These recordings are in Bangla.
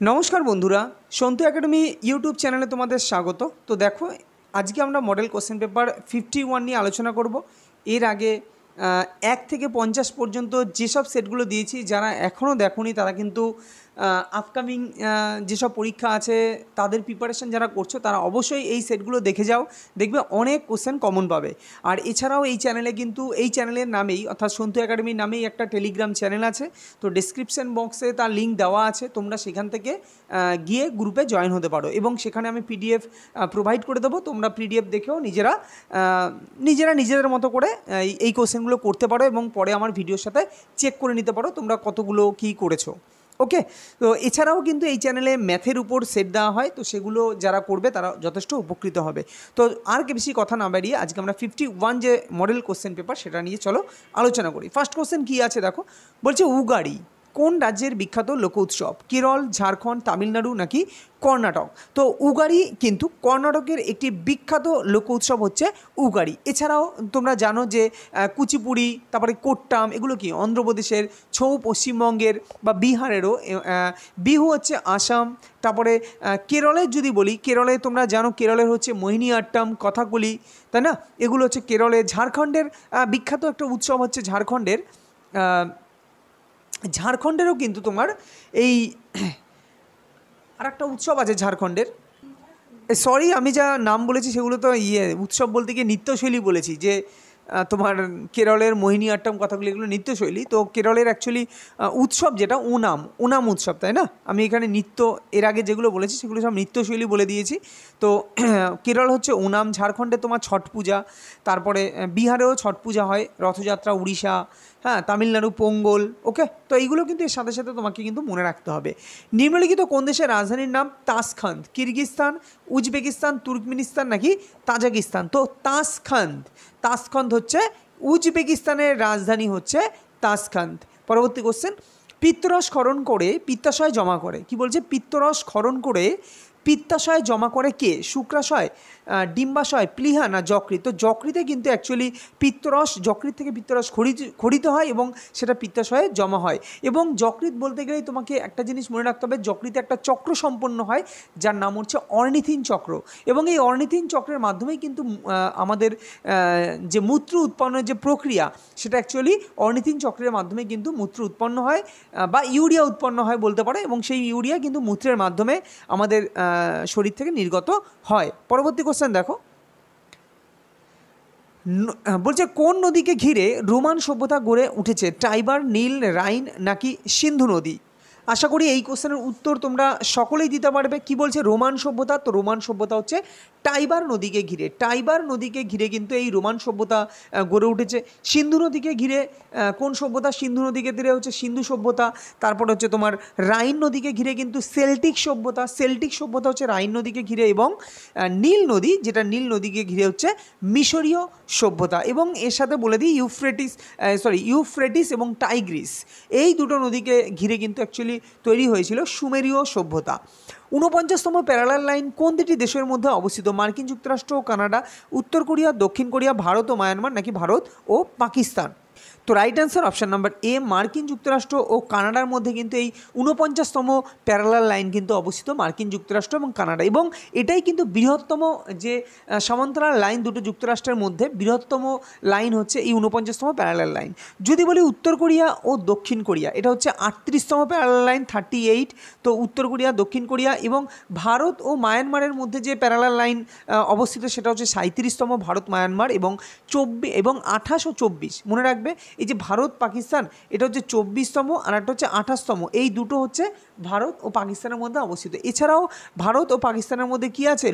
নমস্কার বন্ধুরা, সন্তু একাডেমি ইউটিউব চ্যানেলে তোমাদের স্বাগত। তো দেখো, আজকে আমরা মডেল কোশ্চেন পেপার 51 নিয়ে আলোচনা করব। এর আগে 1 থেকে 50 পর্যন্ত যেসব সেটগুলো দিয়েছি, যারা এখনও দেখোনি তারা কিন্তু আপকামিং যেসব পরীক্ষা আছে তাদের প্রিপারেশন যারা করছো তারা অবশ্যই এই সেটগুলো দেখে যাও, দেখবে অনেক কোশ্চেন কমন পাবে। আর এছাড়াও এই চ্যানেলে কিন্তু এই চ্যানেলের নামেই অর্থাৎ সন্তু একাডেমির নামেই একটা টেলিগ্রাম চ্যানেল আছে। তো ডেসক্রিপশন বক্সে তার লিঙ্ক দেওয়া আছে, তোমরা সেখান থেকে গিয়ে গ্রুপে জয়েন হতে পারো এবং সেখানে আমি পিডিএফ প্রোভাইড করে দেবো। তোমরা পিডিএফ দেখেও নিজেদের মতো করে এই কোশ্চেনগুলো করতে পারো এবং পরে আমার ভিডিওর সাথে চেক করে নিতে পারো তোমরা কতগুলো কী করেছো। ওকে, তো এছাড়াও কিন্তু এই চ্যানেলে ম্যাথের উপর সেট দেওয়া হয়, তো সেগুলো যারা করবে তারা যথেষ্ট উপকৃত হবে। তো আর কি বেশি কথা না বাড়িয়ে আজকে আমরা 51 যে মডেল কোশ্চেন পেপার সেটা নিয়ে চলো আলোচনা করি। ফার্স্ট কোশ্চেন কী আছে দেখো, বলছে উগাড়ি কোন রাজ্যের বিখ্যাত লোক উৎসব? কেরল, ঝাড়খণ্ড, তামিলনাড়ু নাকি কর্ণাটক? তো উগাড়ি কিন্তু কর্ণাটকের একটি বিখ্যাত লোক উৎসব হচ্ছে উগাড়ি। এছাড়াও তোমরা জানো যে কুচিপুড়ি, তারপরে কোট্টাম, এগুলো কি অন্ধ্রপ্রদেশের, ছৌ পশ্চিমবঙ্গের বা বিহারেরও, বিহু হচ্ছে আসাম। তারপরে কেরলের যদি বলি, কেরলে তোমরা জানো কেরলের হচ্ছে মোহিনী আট্টাম, কথাকলি, তাই না? এগুলো হচ্ছে কেরলে। ঝাড়খণ্ডের বিখ্যাত একটা উৎসব হচ্ছে ঝাড়খণ্ডেরও কিন্তু তোমার এই আর একটা উৎসব আছে ঝাড়খণ্ডের, সরি আমি যা নাম বলেছি সেগুলো তো উৎসব বলতে গিয়ে নৃত্যশৈলী বলেছি, যে তোমার কেরলের মোহিনী আট্টাম, কথাগুলো এগুলো নৃত্যশৈলী। তো কেরলের অ্যাকচুয়ালি উৎসব যেটা ওনাম উৎসব, তাই না? আমি এখানে নৃত্য এর আগে যেগুলো বলেছি সেগুলো সব নৃত্যশৈলী বলে দিয়েছি। তো কেরল হচ্ছে ওনাম, ঝাড়খণ্ডে তোমার ছট পূজা, তারপরে বিহারেও ছট পূজা হয়, রথযাত্রা, উড়িষ্যা, হ্যাঁ, তামিলনাড়ু পোঙ্গল। ওকে, তো এইগুলো কিন্তু এর সাথে সাথে তোমাকে কিন্তু মনে রাখতে হবে। নিম্নলিখিত কোন দেশের রাজধানীর নাম তাসখান্দ? কিরগিজস্তান, উজবেকিস্তান, তুর্কমেনিস্তান নাকি তাজিকিস্তান? তো তাসখান্দ হচ্ছে উজবেকিস্তানের রাজধানী হচ্ছে তাসখান্দ। পরবর্তী কোশ্চেন, পিত্তরস ক্ষরণ করে পিত্তাশয় জমা করে, কি বলছে? পিত্তরস ক্ষরণ করে পিত্তাশয় জমা করে কে? শুক্রাশয়, ডিম্বাশয়, প্লীহা না যকৃৎ? তো যকৃতে কিন্তু অ্যাকচুয়ালি যকৃৎ থেকে পিত্তরস খরিত হয় এবং সেটা পিত্তাশয়ে জমা হয়। এবং যকৃৎ বলতে গেলেই তোমাকে একটা জিনিস মনে রাখতে হবে, যকৃতে একটা চক্র সম্পন্ন হয় যার নাম হচ্ছে অর্নিথিন চক্র। এবং এই অর্নিথিন চক্রের মাধ্যমেই কিন্তু আমাদের যে মূত্র উৎপন্নের যে প্রক্রিয়া, সেটা অ্যাকচুয়ালি অর্নিথিন চক্রের মাধ্যমে কিন্তু মূত্র উৎপন্ন হয় বা ইউরিয়া উৎপন্ন হয় বলতে পারে, এবং সেই ইউরিয়া কিন্তু মূত্রের মাধ্যমে আমাদের শরীর থেকে নির্গত হয়। পরবর্তী কোশ্চেন দেখো, বলছে কোন নদীকে ঘিরে রোমান সভ্যতা গড়ে উঠেছে? টাইবার, নীল, রাইন নাকি সিন্ধু নদী? আশা করি এই কোশ্চেনের উত্তর তোমরা সকলেই দিতে পারবে। কি বলছে? রোমান সভ্যতা। তো রোমান সভ্যতা হচ্ছে টাইবার নদীকে ঘিরে কিন্তু এই রোমান সভ্যতা গড়ে উঠেছে। সিন্ধু নদীকে ঘিরে কোন সভ্যতা? সিন্ধু নদীকে ঘিরে হচ্ছে সিন্ধু সভ্যতা। তারপর হচ্ছে তোমার রাইন নদীকে ঘিরে কিন্তু সেল্টিক সভ্যতা হচ্ছে রাইন নদীকে ঘিরে, এবং নীল নদীকে ঘিরে হচ্ছে মিশরীয় সভ্যতা। এবং এর সাথে বলে দিই ইউফ্রেটিস এবং টাইগ্রিস, এই দুটো নদীকে ঘিরে কিন্তু অ্যাকচুয়ালি তৈরি হয়েছিল সুমেরীয় সভ্যতা। 49তম প্যারালাল লাইন কোন দুটি দেশের মধ্যে অবস্থিত? মার্কিন যুক্তরাষ্ট্র ও কানাডা, উত্তর কোরিয়া, দক্ষিণ কোরিয়া, ভারত ও মায়ানমার নাকি ভারত ও পাকিস্তান? তো রাইট অ্যান্সার অপশান নাম্বার এ, মার্কিন যুক্তরাষ্ট্র ও কানাডার মধ্যে কিন্তু এই 49তম প্যারালাল লাইন কিন্তু অবস্থিত মার্কিন যুক্তরাষ্ট্র এবং কানাডা। এবং এটাই কিন্তু বৃহত্তম যে সমান্তরাল লাইন দুটো যুক্তরাষ্ট্রের মধ্যে, বৃহত্তম লাইন হচ্ছে এই 49তম প্যারালাল লাইন। যদি বলি উত্তর কোরিয়া ও দক্ষিণ কোরিয়া, এটা হচ্ছে 38তম প্যারালাল লাইন, 38। তো উত্তর কোরিয়া, দক্ষিণ কোরিয়া এবং ভারত ও মায়ানমারের মধ্যে যে প্যারালাল লাইন অবস্থিত সেটা হচ্ছে 37তম, ভারত মায়ানমার, এবং 28 ও 24 মনে রাখবে। এই যে ভারত পাকিস্তান, এটা হচ্ছে 24তম আর একটা হচ্ছে 28তম, এই দুটো হচ্ছে ভারত ও পাকিস্তানের মধ্যে অবস্থিত। এছাড়াও ভারত ও পাকিস্তানের মধ্যে কি আছে?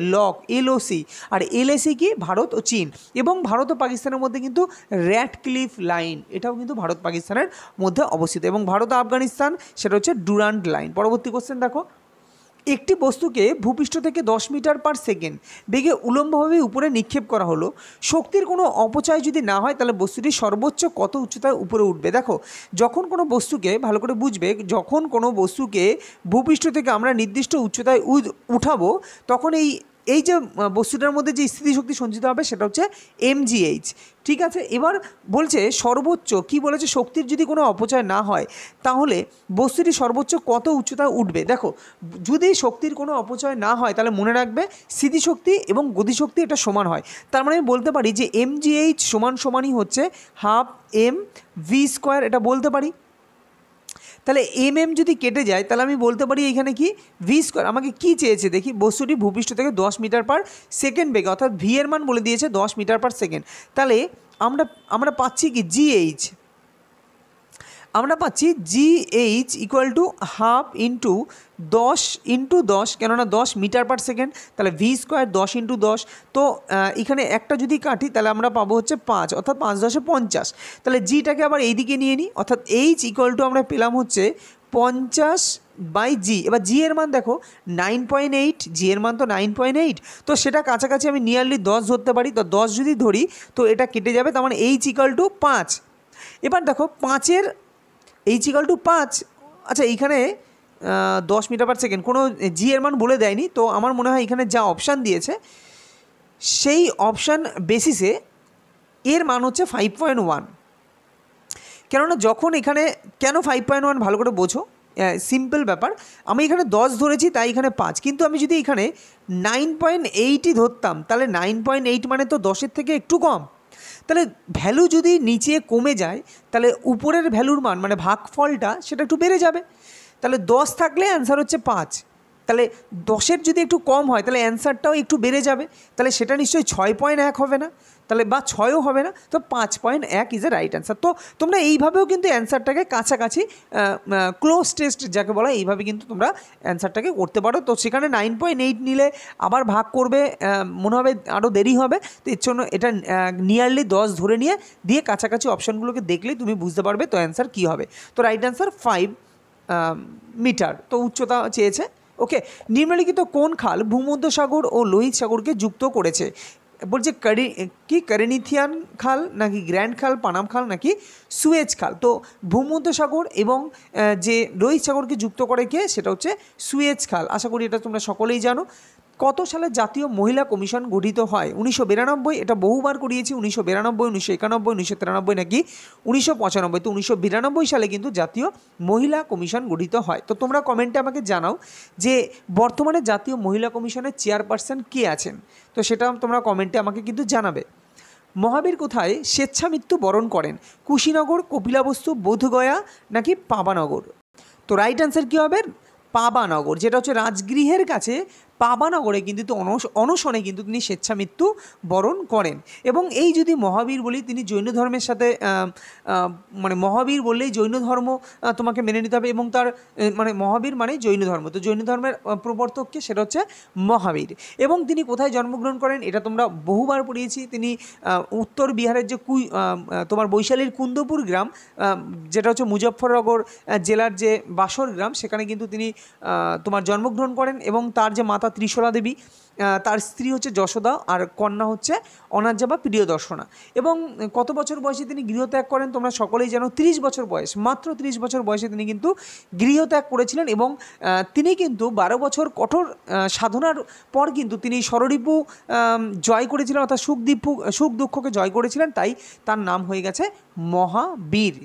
LOC, আর LAC কি? ভারত ও চীন। এবং ভারত ও পাকিস্তানের মধ্যে কিন্তু র্যাডক্লিফ লাইন, এটাও কিন্তু ভারত পাকিস্তানের মধ্যে অবস্থিত। এবং ভারত ও আফগানিস্তান, সেটা হচ্ছে ডুরান্ড লাইন। পরবর্তী কোশ্চেন দেখো, একটি বস্তুকে ভূপৃষ্ঠ থেকে 10 মিটার পার সেকেন্ড বেগে উলম্বভাবে উপরে নিক্ষেপ করা হলো, শক্তির কোনো অপচয় যদি না হয় তাহলে বস্তুটি সর্বোচ্চ কত উচ্চতায় উপরে উঠবে? দেখো, যখন কোনো বস্তুকে, ভালো করে বুঝবে, যখন কোনো বস্তুকে ভূপৃষ্ঠ থেকে আমরা নির্দিষ্ট উচ্চতায় উঠাবো, তখন এই এই যে বস্তুটার মধ্যে যে স্থিতিশক্তি সঞ্চিত হবে সেটা হচ্ছে mgh। ঠিক আছে, এবার বলছে সর্বোচ্চ কি বলেছে, শক্তির যদি কোনো অপচয় না হয় তাহলে বস্তুটি সর্বোচ্চ কত উচ্চতায় উঠবে। দেখো, যদি শক্তির কোনো অপচয় না হয় তাহলে মনে রাখবে স্থিতিশক্তি এবং গতিশক্তি এটা সমান হয়। তার মানে আমি বলতে পারি যে mgh সমানই হচ্ছে হাফ mv², এটা বলতে পারি। তাহলে যদি কেটে যায় তাহলে আমি বলতে পারি এখানে কি v²। আমাকে কি চেয়েছে দেখি, বস্তুটি ভূপৃষ্ঠ থেকে 10 মিটার পার সেকেন্ড বেগে, অর্থাৎ ভি এর মান বলে দিয়েছে 10 মিটার পার সেকেন্ড। তাহলে আমরা পাচ্ছি কি gh, আমরা পাচ্ছি gh equal to half into 10 কেননা 10 মিটার পার সেকেন্ড, তাহলে v², 10 ইন্টু 10। তো এখানে একটা যদি কাটি তাহলে আমরা পাবো হচ্ছে 5, অর্থাৎ 5 × 10 = 50। তাহলে জিটাকে আবার এইদিকে নিয়ে নিই, অর্থাৎ h ইকুয়াল টু আমরা পেলাম হচ্ছে 50/g। এবার জি এর মান দেখো 9.8, জি এর মান তো 9.8, তো সেটা কাছাকাছি আমি নিয়ারলি 10 ধরতে পারি। তো 10 যদি ধরি তো এটা কেটে যাবে, তার মানে h ইকুয়াল টু 5। এবার দেখো 5-এর h ইকুয়াল টু 5, আচ্ছা এইখানে 10 মিটার পার সেকেন্ড কোনো জি এর মান বলে দেয়নি, তো আমার মনে হয় এখানে যা অপশান দিয়েছে সেই অপশান বেসিসে এর মান হচ্ছে 5.1। কেননা যখন এখানে কেন 5.1 ভালো করে বোঝো, সিম্পল ব্যাপার। আমি এখানে 10 ধরেছি তাই এখানে 5, কিন্তু আমি যদি এখানে 9.8ই ধরতাম তাহলে 9.8 মানে তো 10-এর থেকে একটু কম। তাহলে ভ্যালু যদি নিচে কমে যায় তাহলে উপরের ভ্যালুর মান মানে ভাগফলটা সেটা একটু বেড়ে যাবে। তাহলে 10 থাকলে অ্যান্সার হচ্ছে 5, তাহলে 10-এর যদি একটু কম হয় তাহলে অ্যান্সারটাও একটু বেড়ে যাবে, তাহলে সেটা নিশ্চয়ই 6.1 হবে না, তাহলে বা 6ও হবে না, তো 5.1 ইজ এ রাইট অ্যান্সার। তো তোমরা এইভাবেও কিন্তু অ্যান্সারটাকে কাছাকাছি ক্লোজ টেস্ট যাকে বলা হয় এইভাবে কিন্তু তোমরা অ্যান্সারটাকে করতে পারো। তো সেখানে 9.8 নিলে আবার ভাগ করবে, মনে হবে আরও দেরি হবে, তো এর জন্য এটা নিয়ারলি 10 ধরে দিয়ে কাছাকাছি অপশানগুলোকে দেখলেই তুমি বুঝতে পারবে তো অ্যান্সার কী হবে। তো রাইট অ্যান্সার 5 মিটার। তো উচ্চতা চেয়েছে। ওকে, নিম্নলিখিত কোন খাল ভূমধ্যসাগর ও লোহিত সাগরকে যুক্ত করেছে? বলছে কারিনিথিয়ান খাল নাকি গ্র্যান্ড খাল, পানাম খাল নাকি সুয়েজ খাল। তো ভূমধ্যসাগর এবং যে লোহিত সাগরকে যুক্ত করে কে, সেটা হচ্ছে সুয়েজ খাল। আশা করি এটা তোমরা সকলেই জানো। কত সালে জাতীয় মহিলা কমিশন গঠিত হয়? 1992, এটা বহুবার করিয়েছি, 1992, 1991, 1993 নাকি 1995। তো 1992 সালে কিন্তু জাতীয় মহিলা কমিশন গঠিত হয়। তো তোমরা কমেন্টে আমাকে জানাও যে বর্তমানে জাতীয় মহিলা কমিশনের চেয়ারপারসন কে আছেন, তো সেটা তোমরা কমেন্টে আমাকে কিন্তু জানাবে। মহাবীর কোথায় স্বেচ্ছামৃত্যু বরণ করেন? কুশীনগর, কপিলাবস্তু, বোধগয়া নাকি পাবানগর? তো রাইট অ্যান্সার কী হবে? পাবানগর, যেটা হচ্ছে রাজগৃহের কাছে পাবানগরে কিন্তু অনশনে কিন্তু তিনি স্বেচ্ছামৃত্যু বরণ করেন। এবং এই যদি মহাবীর বলি, তিনি জৈন ধর্মের সাথে মানে মহাবীর বললেই জৈন ধর্ম তোমাকে মেনে নিতে হবে, এবং তার মানে মহাবীর মানে জৈন ধর্ম, তো জৈন ধর্মের প্রবর্তককে সেটা হচ্ছে মহাবীর। এবং তিনি কোথায় জন্মগ্রহণ করেন এটা তোমরা বহুবার পড়িয়েছি, তিনি উত্তর বিহারের যে তোমার বৈশালীর কুন্দপুর গ্রাম, যেটা হচ্ছে মুজফ্ফরনগর জেলার যে বাসর গ্রাম, সেখানে কিন্তু তিনি তোমার জন্মগ্রহণ করেন। এবং তার যে মাতা ত্রিশলা দেবী, তার স্ত্রী হচ্ছে যশোদা, আর কন্যা হচ্ছে অনার্যা বা প্রিয়দর্শনা। এবং কত বছর বয়সে তিনি গৃহত্যাগ করেন তোমরা সকলেই জানো, 30 বছর বয়স, মাত্র 30 বছর বয়সে তিনি কিন্তু গৃহত্যাগ করেছিলেন। এবং তিনি কিন্তু 12 বছর কঠোর সাধনার পর কিন্তু তিনি ষড়রিপু জয় করেছিলেন, অর্থাৎ সুখ দুঃখকে জয় করেছিলেন, তাই তার নাম হয়ে গেছে মহাবীর।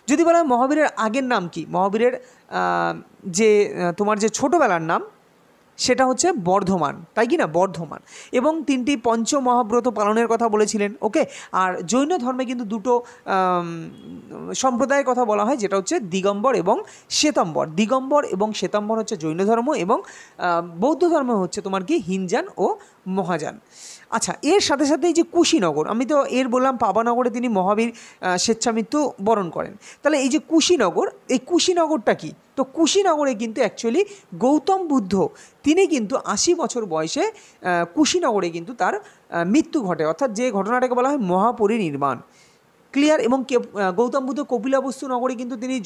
যদি বলা হয় মহাবীরের আগের নাম কি, মহাবীরের যে তোমার যে ছোটোবেলার নাম সেটা হচ্ছে বর্ধমান, তাই কি না, বর্ধমান। এবং 3টি পঞ্চমহাব্রত পালনের কথা বলেছিলেন। ওকে, আর জৈন ধর্মে কিন্তু দুটো সম্প্রদায়ের কথা বলা হয়, যেটা হচ্ছে দিগম্বর এবং শ্বেতাম্বর। দিগম্বর এবং শ্বেতাম্বর হচ্ছে জৈন ধর্ম, এবং বৌদ্ধ ধর্ম হচ্ছে তোমার কি হিনজান ও মহাযান। আচ্ছা, এর সাথে সাথে এই যে কুশীনগর, আমি তো এর বললাম পাবানগরে তিনি মহাবীর স্বেচ্ছামৃত্যু বরণ করেন, তাহলে এই যে কুশীনগর, এই কুশীনগরটা কি? তো কুশীনগরে কিন্তু অ্যাকচুয়ালি গৌতম বুদ্ধ তিনি কিন্তু 80 বছর বয়সে কুশীনগরে কিন্তু তার মৃত্যু ঘটে, অর্থাৎ যে ঘটনাটাকে বলা হয় মহাপরিনির্বাণ। ক্লিয়ার? এবং গৌতম বুদ্ধ কপিলাবস্তু নগরে কিন্তু তিনি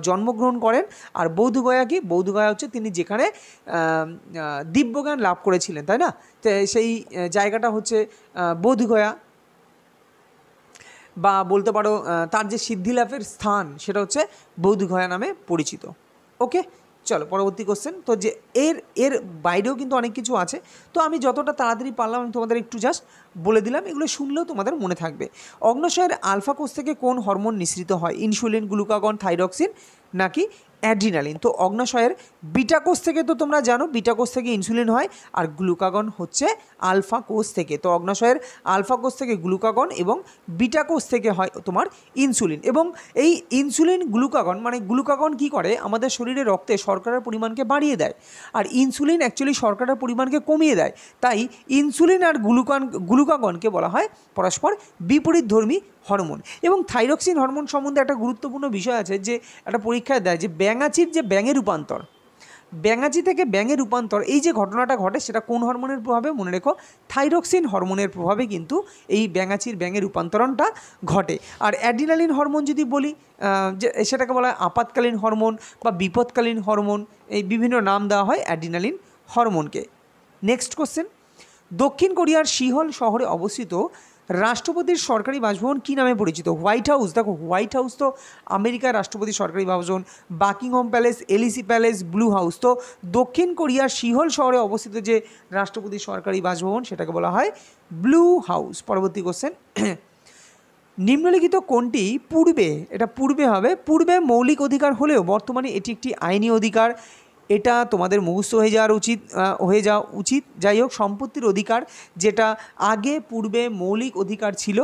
জন্মগ্রহণ করেন। আর বৌদ্ধগয়া কি? বৌদ্ধগয়া হচ্ছে তিনি যেখানে দিব্যজ্ঞান লাভ করেছিলেন, তাই না, তো সেই জায়গাটা হচ্ছে বৌদ্ধগয়া, বা বলতে পারো তার যে সিদ্ধি লাভের স্থান সেটা হচ্ছে বৌদ্ধগয়া নামে পরিচিত। ওকে, চলো পরবর্তী কোশ্চেন। তো যে এর এর বাইরেও কিন্তু অনেক কিছু আছে, তো আমি যতটা তাড়াতাড়ি পারলাম আমি তোমাদের একটু জাস্ট বলে দিলাম, এগুলো শুনলেও তোমাদের মনে থাকবে। অগ্ন্যাশয়ের আলফা কোষ থেকে কোন হরমোন নিঃসৃত হয়? ইনসুলিন, গ্লুকাগন, থাইরক্সিন নাকি অ্যাড্রিনালিন? তো অগ্ন্যাশয়ের বিটা কোষ থেকে তো তোমরা জানো বিটা কোষ থেকে ইনসুলিন হয়, আর গ্লুকাগন হচ্ছে আলফা কোষ থেকে। তো অগ্ন্যাশয়ের আলফা কোষ থেকে গ্লুকাগন এবং বিটা কোষ থেকে হয় তোমার ইনসুলিন। এবং এই ইনসুলিন গ্লুকাগন মানে গ্লুকাগন কি করে, আমাদের শরীরে রক্তে শর্করার পরিমাণকে বাড়িয়ে দেয়, আর ইনসুলিন অ্যাকচুয়ালি শর্করার পরিমাণকে কমিয়ে দেয়। তাই ইনসুলিন আর গ্লুকাগনকে বলা হয় পরস্পর বিপরীতধর্মী হরমোন। এবং থাইরক্সিন হরমোন সম্বন্ধে একটা গুরুত্বপূর্ণ বিষয় আছে, যে একটা পরীক্ষায় দেয় যে ব্যাঙাচির যে ব্যাঙে রূপান্তর, ব্যাঙাচি থেকে ব্যাঙে রূপান্তর, এই যে ঘটনাটা ঘটে সেটা কোন হরমোনের প্রভাবে? মনে রেখো, থাইরক্সিন হরমোনের প্রভাবে কিন্তু এই ব্যাঙাচির ব্যাঙে রূপান্তরণটা ঘটে। আর অ্যাড্রিনালিন হরমোন যদি বলি, যে সেটাকে বলা হয় আপাতকালীন হরমোন বা বিপদকালীন হরমোন, এই বিভিন্ন নাম দেওয়া হয় অ্যাড্রিনালিন হরমোনকে। নেক্সট কোশ্চেন, দক্ষিণ কোরিয়ার সিহল শহরে অবস্থিত রাষ্ট্রপতির সরকারি বাসভবন কী নামে পরিচিত? White house. দেখো হোয়াইট হাউস তো আমেরিকার রাষ্ট্রপতির সরকারি বাসভবন, Buckingham palace, এলিসি palace, blue house. তো দক্ষিণ কোরিয়ার সিহল শহরে অবস্থিত যে রাষ্ট্রপতির সরকারি বাসভবন সেটাকে বলা হয় ব্লু হাউস। পরবর্তী কোশ্চেন, নিম্নলিখিত কোনটি পূর্বে হবে, পূর্বে মৌলিক অধিকার হলেও বর্তমানে এটি একটি আইনি অধিকার? এটা তোমাদের মুখস্থ হয়ে যাওয়া উচিত। যাই হোক, সম্পত্তির অধিকার, যেটা আগে পূর্বে মৌলিক অধিকার ছিল,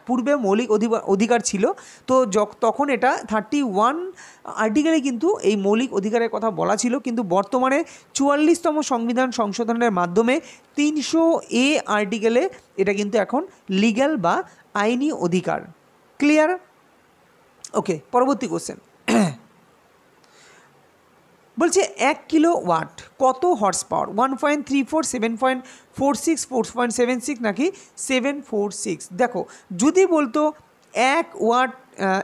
পূর্বে মৌলিক অধিকার ছিল, তো তখন এটা 31 আর্টিকেলে কিন্তু এই মৌলিক অধিকারের কথা বলা ছিল, কিন্তু বর্তমানে 44তম সংবিধান সংশোধনের মাধ্যমে 300A আর্টিকেলে এটা কিন্তু এখন লিগ্যাল বা আইনি অধিকার। ক্লিয়ার? ওকে, পরবর্তী কোশ্চেন বলছে 1 কিলোওয়াট কত হর্স পাওয়ার? 1.34, 7.46, 4.76 নাকি 746? দেখো যদি বলতো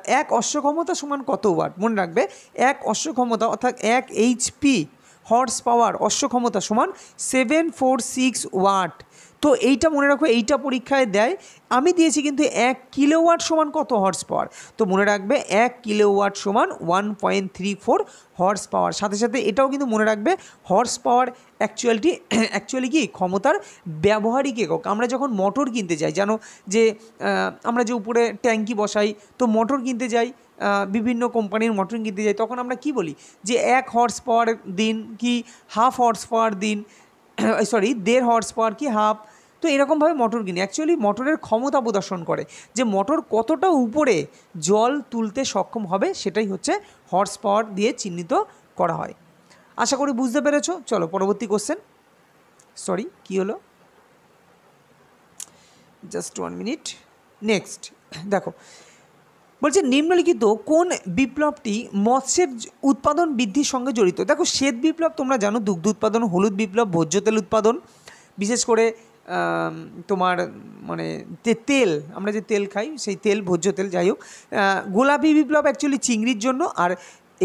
1 অশ্ব ক্ষমতা সমান কত ওয়াট, মনে রাখবে 1 অশ্ব ক্ষমতা অর্থাৎ 1 HP হর্স পাওয়ার অশ্ব ক্ষমতা সমান 746 ওয়াট। তো এইটা মনে রাখো, এইটা পরীক্ষায় দেয়। আমি দিয়েছি কিন্তু 1 কিলোওয়াট সমান কত হর্স পাওয়ার, তো মনে রাখবে 1 কিলোওয়াট সমান 1.34 হর্স পাওয়ার। সাথে সাথে এটাও কিন্তু মনে রাখবে হর্স পাওয়ার অ্যাকচুয়ালি কি ক্ষমতার ব্যবহারিক একক। আমরা যখন মোটর কিনতে যাই, জানো যে আমরা যে উপরে ট্যাঙ্কি বসাই, তো মোটর কিনতে যাই, বিভিন্ন কোম্পানির মোটর কিনতে যাই, তখন আমরা কি বলি যে 1 হর্স পাওয়ার দিন কি হাফ হর্স পাওয়ার দিন, 1.5 হর্স পাওয়ার কি হাফ। তো এরকমভাবে মোটর কিনি। অ্যাকচুয়ালি মোটরের ক্ষমতা প্রদর্শন করে যে মোটর কতটা উপরে জল তুলতে সক্ষম হবে, সেটাই হচ্ছে হর্স পাওয়ার দিয়ে চিহ্নিত করা হয়। আশা করি বুঝতে পেরেছো। চলো পরবর্তী কোশ্চেন। কি হলো, জাস্ট 1 মিনিট। নেক্সট দেখো, বলছে নিম্নলিখিত কোন বিপ্লবটি মৎস্যের উৎপাদন বৃদ্ধির সঙ্গে জড়িত? দেখো শ্বেত বিপ্লব তোমরা জানো দুগ্ধ উৎপাদন, হলুদ বিপ্লব ভোজ্য তেল উৎপাদন, বিশেষ করে তোমার মানে তেল, আমরা যে তেল খাই সেই তেল ভোজ্য তেল। যাই হোক, গোলাপি বিপ্লব অ্যাকচুয়ালি চিংড়ির জন্য, আর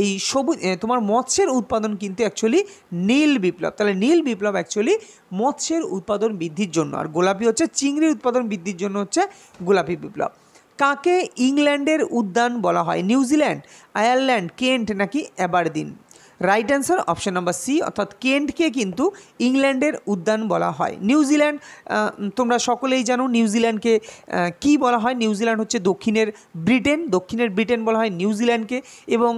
এই সবুজ তোমার মৎস্যের উৎপাদন কিন্তু অ্যাকচুয়ালি নীল বিপ্লব। তাহলে নীল বিপ্লব অ্যাকচুয়ালি মৎস্যের উৎপাদন বৃদ্ধির জন্য, আর গোলাপি হচ্ছে চিংড়ির উৎপাদন বৃদ্ধির জন্য হচ্ছে গোলাপি বিপ্লব। কাকে ইংল্যান্ডের উদ্যান বলা হয়? নিউজিল্যান্ড, আয়ারল্যান্ড, কেন্ট নাকি Aberdeen? Right answer option number C, অর্থাৎ কেন্টকে কিন্তু ইংল্যান্ডের উদ্যান বলা হয়। নিউজিল্যান্ড তোমরা সকলেই জানো নিউজিল্যান্ডকে কি বলা হয়। নিউজিল্যান্ড হচ্ছে দক্ষিণের ব্রিটেন বলা হয় নিউজিল্যান্ডকে। এবং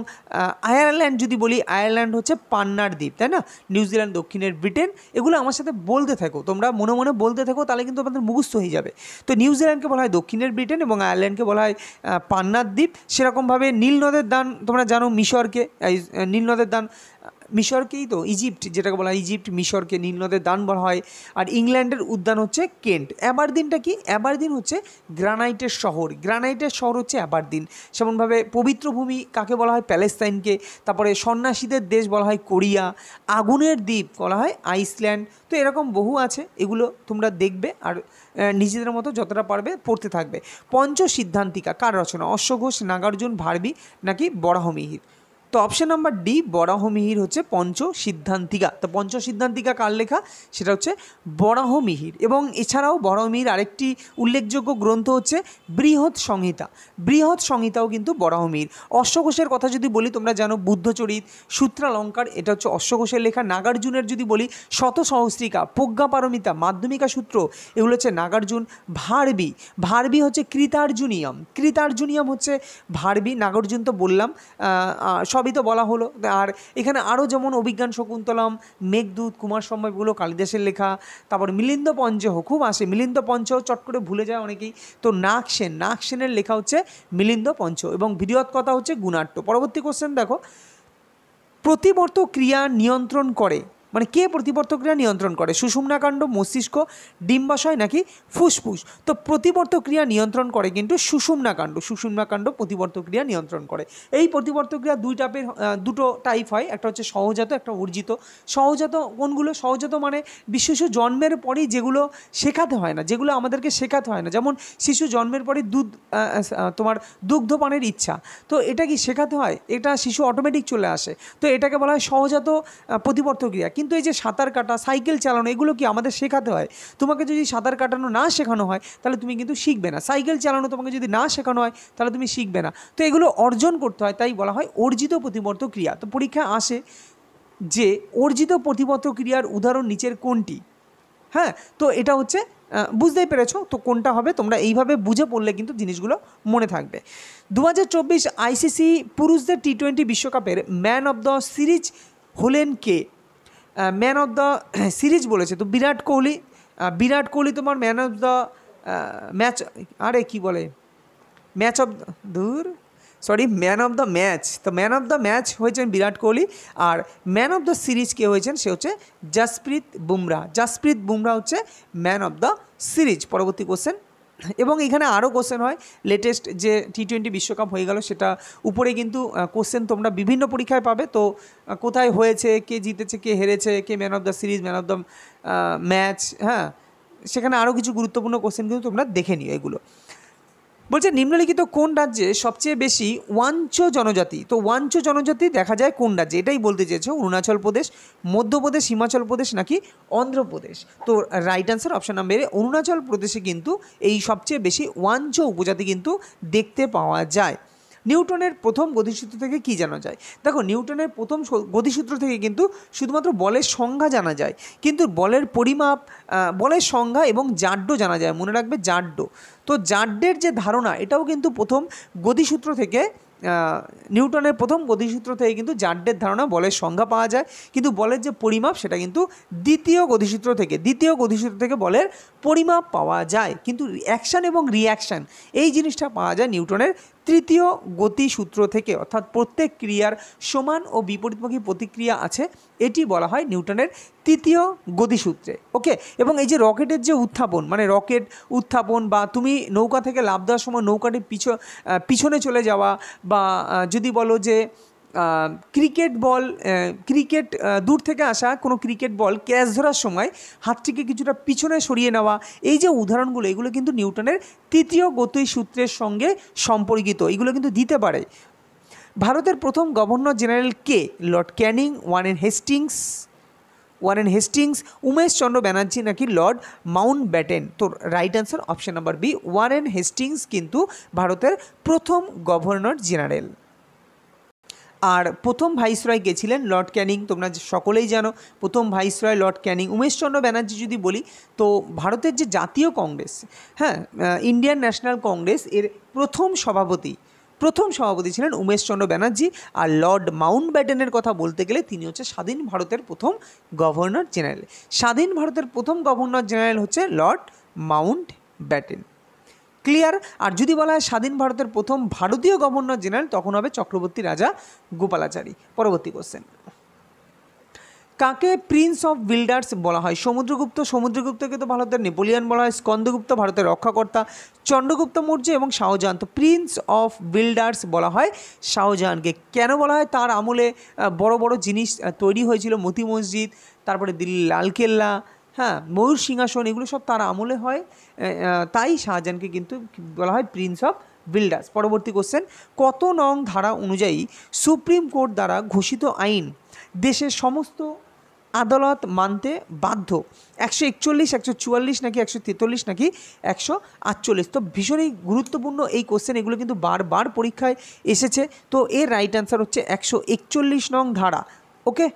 আয়ারল্যান্ড যদি বলি, আয়ারল্যান্ড হচ্ছে পান্নার দ্বীপ, তাই না? নিউজিল্যান্ড দক্ষিণের ব্রিটেন, এগুলো আমার সাথে বলতে থাকো, তোমরা মনে মনে বলতে থাকো, তাহলে কিন্তু আমাদের মুখস্থ হয়ে যাবে। তো নিউজিল্যান্ডকে বলা হয় দক্ষিণের ব্রিটেন এবং আয়ারল্যান্ডকে বলা হয় পান্নার দ্বীপ। সেরকমভাবে নীল নদের দান তোমরা জানো মিশরকে, নীল নদের দান মিশরকেই তো, ইজিপ্ট যেটাকে বলা হয় ইজিপ্ট, মিশরকে নীল নদের দান বলা হয়। আর ইংল্যান্ডের উদ্যান হচ্ছে কেন্ট। অ্যাবারদিনটা কি? অ্যাবারদিন হচ্ছে গ্রানাইটের শহর হচ্ছে অ্যাবারদিন। সেমনভাবে পবিত্র ভূমি কাকে বলা হয়? প্যালেস্তাইনকে। তারপরে সন্ন্যাসীদের দেশ বলা হয় কোরিয়া। আগুনের দ্বীপ বলা হয় আইসল্যান্ড। তো এরকম বহু আছে, এগুলো তোমরা দেখবে আর নিজেদের মতো যতটা পারবে পড়তে থাকবে। পঞ্চসিদ্ধান্তিকা কার রচনা? অশ্বঘোষ, নাগার্জুন, ভারবি নাকি বরাহমিহির? তো অপশন নাম্বার ডি বরাহমিহির হচ্ছে পঞ্চ সিদ্ধান্তিকা। তো পঞ্চ সিদ্ধান্তিকা কার লেখা? সেটা হচ্ছে বরাহমিহির। এবং এছাড়াও বরাহমিহির আরেকটি উল্লেখযোগ্য গ্রন্থ হচ্ছে বৃহৎ সংহিতা। বৃহৎ সংহিতাও কিন্তু বরাহমিহির। অশ্বঘোষের কথা যদি বলি, তোমরা জানো বুদ্ধচরিত, সূত্রালঙ্কার, এটা হচ্ছে অশ্বঘোষের লেখা। নাগার্জুনের যদি বলি শত সহস্রিকা, প্রজ্ঞাপারমিতা, মাধ্যমিকা সূত্র, এগুলো হচ্ছে নাগার্জুন। ভারবি, ভারবি হচ্ছে কৃতার্জুনিয়ম, কৃতার্জুনিয়ম হচ্ছে ভারবি। নাগার্জুন তো বললাম, সবই তো বলা হলো। আর এখানে আরও যেমন অভিজ্ঞান শকুন্তলম, মেঘদূত, কুমার সম্ভব, এগুলো কালিদাসের লেখা। তারপর মিলিন্দ পঞ্চহ খুব আসে, মিলিন্দ পঞ্চহ চট করে ভুলে যায় অনেকেই। তো নাগসেন, নাগসেনের লেখা হচ্ছে মিলিন্দ পঞ্চ। এবং বৃহৎ কথা হচ্ছে গুণাট্য। পরবর্তী কোশ্চেন দেখো, প্রতিবর্ত ক্রিয়া নিয়ন্ত্রণ করে, মানে কে প্রতিবর্ত ক্রিয়া নিয়ন্ত্রণ করে? সুষুম্নাকাণ্ড, মস্তিষ্ক, ডিম্বাশয় নাকি ফুসফুস? তো প্রতিবর্ত ক্রিয়া নিয়ন্ত্রণ করে কিন্তু সুষুম্নাকাণ্ড। সুষুম্নাকাণ্ড প্রতিবর্ত ক্রিয়া নিয়ন্ত্রণ করে। এই প্রতিবর্ত ক্রিয়া দুটো টাইপ হয়, একটা হচ্ছে সহজাত, একটা অর্জিত। সহজাত কোনগুলো? সহজাত মানে শিশু জন্মের পরেই যেগুলো শেখাতে হয় না, যেগুলো আমাদেরকে শেখাতে হয় না। যেমন শিশু জন্মের পরে তোমার দুগ্ধপানের ইচ্ছা, তো এটা কি শেখাতে হয়? এটা শিশু অটোমেটিক চলে আসে, তো এটাকে বলা হয় সহজাত প্রতিবর্ত ক্রিয়া। কিন্তু এই যে সাঁতার কাটা, সাইকেল চালানো, এগুলো কি আমাদের শেখাতে হয়? তোমাকে যদি সাঁতার কাটানো না শেখানো হয় তাহলে তুমি কিন্তু শিখবে না। সাইকেল চালানো তোমাকে যদি না শেখানো হয় তাহলে তুমি শিখবে না। তো এগুলো অর্জন করতে হয়, তাই বলা হয় অর্জিত প্রতিবর্ত ক্রিয়া। তো পরীক্ষায় আসে যে অর্জিত প্রতিবর্ত ক্রিয়ার উদাহরণ নিচের কোনটি? হ্যাঁ, তো এটা হচ্ছে বুঝতেই পেরেছো তো কোনটা হবে। তোমরা এইভাবে বুঝে পড়লে কিন্তু জিনিসগুলো মনে থাকবে। 2024 আইসিসি পুরুষদের টি20 বিশ্বকাপের ম্যান অফ দ্য সিরিজ হলেন কে? ম্যান অফ দ্য সিরিজ বলেছে তো বিরাট কোহলি। বিরাট কোহলি তোমার ম্যান অফ দ্য ম্যাচ, আরে কি বলে, match of man of the match. তো ম্যান অফ দ্য ম্যাচ হয়েছেন বিরাট কোহলি। আর ম্যান অফ দ্য সিরিজ কে হয়েছেন? সে হচ্ছে জসপ্রীত বুমরা। জসপ্রীত বুমরা হচ্ছে ম্যান অফ দ্য সিরিজ। পরবর্তী কোশ্চেন, এবং এখানে আরও কোশ্চেন হয়। লেটেস্ট যে টি20 বিশ্বকাপ হয়ে গেল সেটা উপরে কিন্তু কোশ্চেন তোমরা বিভিন্ন পরীক্ষায় পাবে। তো কোথায় হয়েছে, কে জিতেছে, কে হেরেছে, কে man of the series, man of the match, হ্যাঁ, সেখানে আরও কিছু গুরুত্বপূর্ণ কোশ্চেন কিন্তু তোমরা দেখে নিও এগুলো। বলছে নিম্নলিখিত কোন রাজ্যে সবচেয়ে বেশি ওয়াঞ্চ জনজাতি? তো ওয়াঞ্চ জনজাতি দেখা যায় কোন রাজ্যে? এটাই বলতে চেয়েছো। অরুণাচল প্রদেশ, মধ্যপ্রদেশ, হিমাচল প্রদেশ নাকি অন্ধ্রপ্রদেশ? তো রাইট অ্যান্সার অপশান নাম্বার এ, অরুণাচল প্রদেশে কিন্তু এই সবচেয়ে বেশি ওয়াঞ্চ উপজাতি কিন্তু দেখতে পাওয়া যায়। নিউটনের প্রথম গতিসূত্র থেকে কি জানা যায়? দেখো, নিউটনের প্রথম গতিসূত্র থেকে কিন্তু শুধুমাত্র বলের সংজ্ঞা জানা যায়, কিন্তু বলের পরিমাপ, বলের সংজ্ঞা এবং জাড্য জানা যায়। মনে রাখবে জাড্য। তো জাড্যের যে ধারণা, এটাও কিন্তু প্রথম গতিসূত্র থেকে, নিউটনের প্রথম গতিসূত্র থেকে কিন্তু জাড্যের ধারণা, বলের সংজ্ঞা পাওয়া যায়। কিন্তু বলের যে পরিমাপ সেটা কিন্তু দ্বিতীয় গতিসূত্র থেকে বলের পরিমাপ পাওয়া যায়। কিন্তু অ্যাকশান এবং রিঅ্যাকশান এই জিনিসটা পাওয়া যায় নিউটনের তৃতীয় গতিসূত্র থেকে। অর্থাৎ প্রত্যেক ক্রিয়ার সমান ও বিপরীতমুখী প্রতিক্রিয়া আছে, এটি বলা হয় নিউটনের তৃতীয় গতিসূত্রে। ওকে, এবং এই যে রকেটের যে উত্থাপন, মানে রকেট উত্থাপন, বা তুমি নৌকা থেকে লাফ দেওয়ার সময় নৌকাটির পিছনে চলে যাওয়া, বা যদি বলো যে ক্রিকেট দূর থেকে আসা কোনো ক্রিকেট বল ক্যাচ ধরার সময় হাতটিকে কিছুটা পিছনে সরিয়ে নেওয়া, এই যে উদাহরণগুলো, এগুলো কিন্তু নিউটনের তৃতীয় গতিসূত্রের সঙ্গে সম্পর্কিত। এগুলো কিন্তু দিতে পারে। ভারতের প্রথম গভর্নর জেনারেল কে? Lord Canning, Warren Hastings, Umesh Chandra Banerjee নাকি লর্ড মাউন্ট ব্যাটেন? তো right answer option number B, Warren Hastings কিন্তু ভারতের প্রথম গভর্নর জেনারেল। আর প্রথম ভাইসরয় কে ছিলেন? লর্ড ক্যানিং। তোমরা সকলেই জানো প্রথম ভাইসরয় লর্ড ক্যানিং। উমেশচন্দ্র ব্যানার্জি যদি বলি, তো ভারতের যে জাতীয় কংগ্রেস, হ্যাঁ, ইন্ডিয়ান ন্যাশনাল কংগ্রেস, এর প্রথম সভাপতি ছিলেন উমেশচন্দ্র ব্যানার্জি। আর লর্ড মাউন্ট ব্যাটেনের কথা বলতে গেলে তিনি হচ্ছে স্বাধীন ভারতের প্রথম গভর্নর জেনারেল। স্বাধীন ভারতের প্রথম গভর্নর জেনারেল হচ্ছে লর্ড মাউন্ট ব্যাটেন। ক্লিয়ার? আর যদি বলা হয় স্বাধীন ভারতের প্রথম ভারতীয় গভর্নর জেনারেল, তখন হবে চক্রবর্তী রাজা গোপালাচারী। পরবর্তী কোশ্চেন, কাকে প্রিন্স অফ বিল্ডার্স বলা হয়? সমুদ্রগুপ্তকে তো ভারতের নেপোলিয়ন বলা হয়, স্কন্দগুপ্ত ভারতের রক্ষাকর্তা, চন্দ্রগুপ্ত মৌর্য এবং শাহজাহান। তো প্রিন্স অফ বিল্ডার্স বলা হয় শাহজাহানকে। কেন বলা হয়? তার আমলে বড় বড় জিনিস তৈরি হয়েছিল, মতি মসজিদ, তারপরে দিল্লি লালকেল্লা, হ্যাঁ, ময়ূর সিংহাসন, এগুলো সব তার আমলে হয়। তাই শাহজাহানকে কিন্তু বলা হয় প্রিন্স অফ বিল্ডার্স। পরবর্তী কোশ্চেন, কত নং ধারা অনুযায়ী সুপ্রিম কোর্ট দ্বারা ঘোষিত আইন দেশের সমস্ত আদালত মানতে বাধ্য? 141, 144 নাকি 143 নাকি 148? তো ভীষণই গুরুত্বপূর্ণ এই কোশ্চেন, এগুলো কিন্তু বারবার পরীক্ষায় এসেছে। তো এর রাইট অ্যান্সার হচ্ছে 141 নং ধারা। ওকে,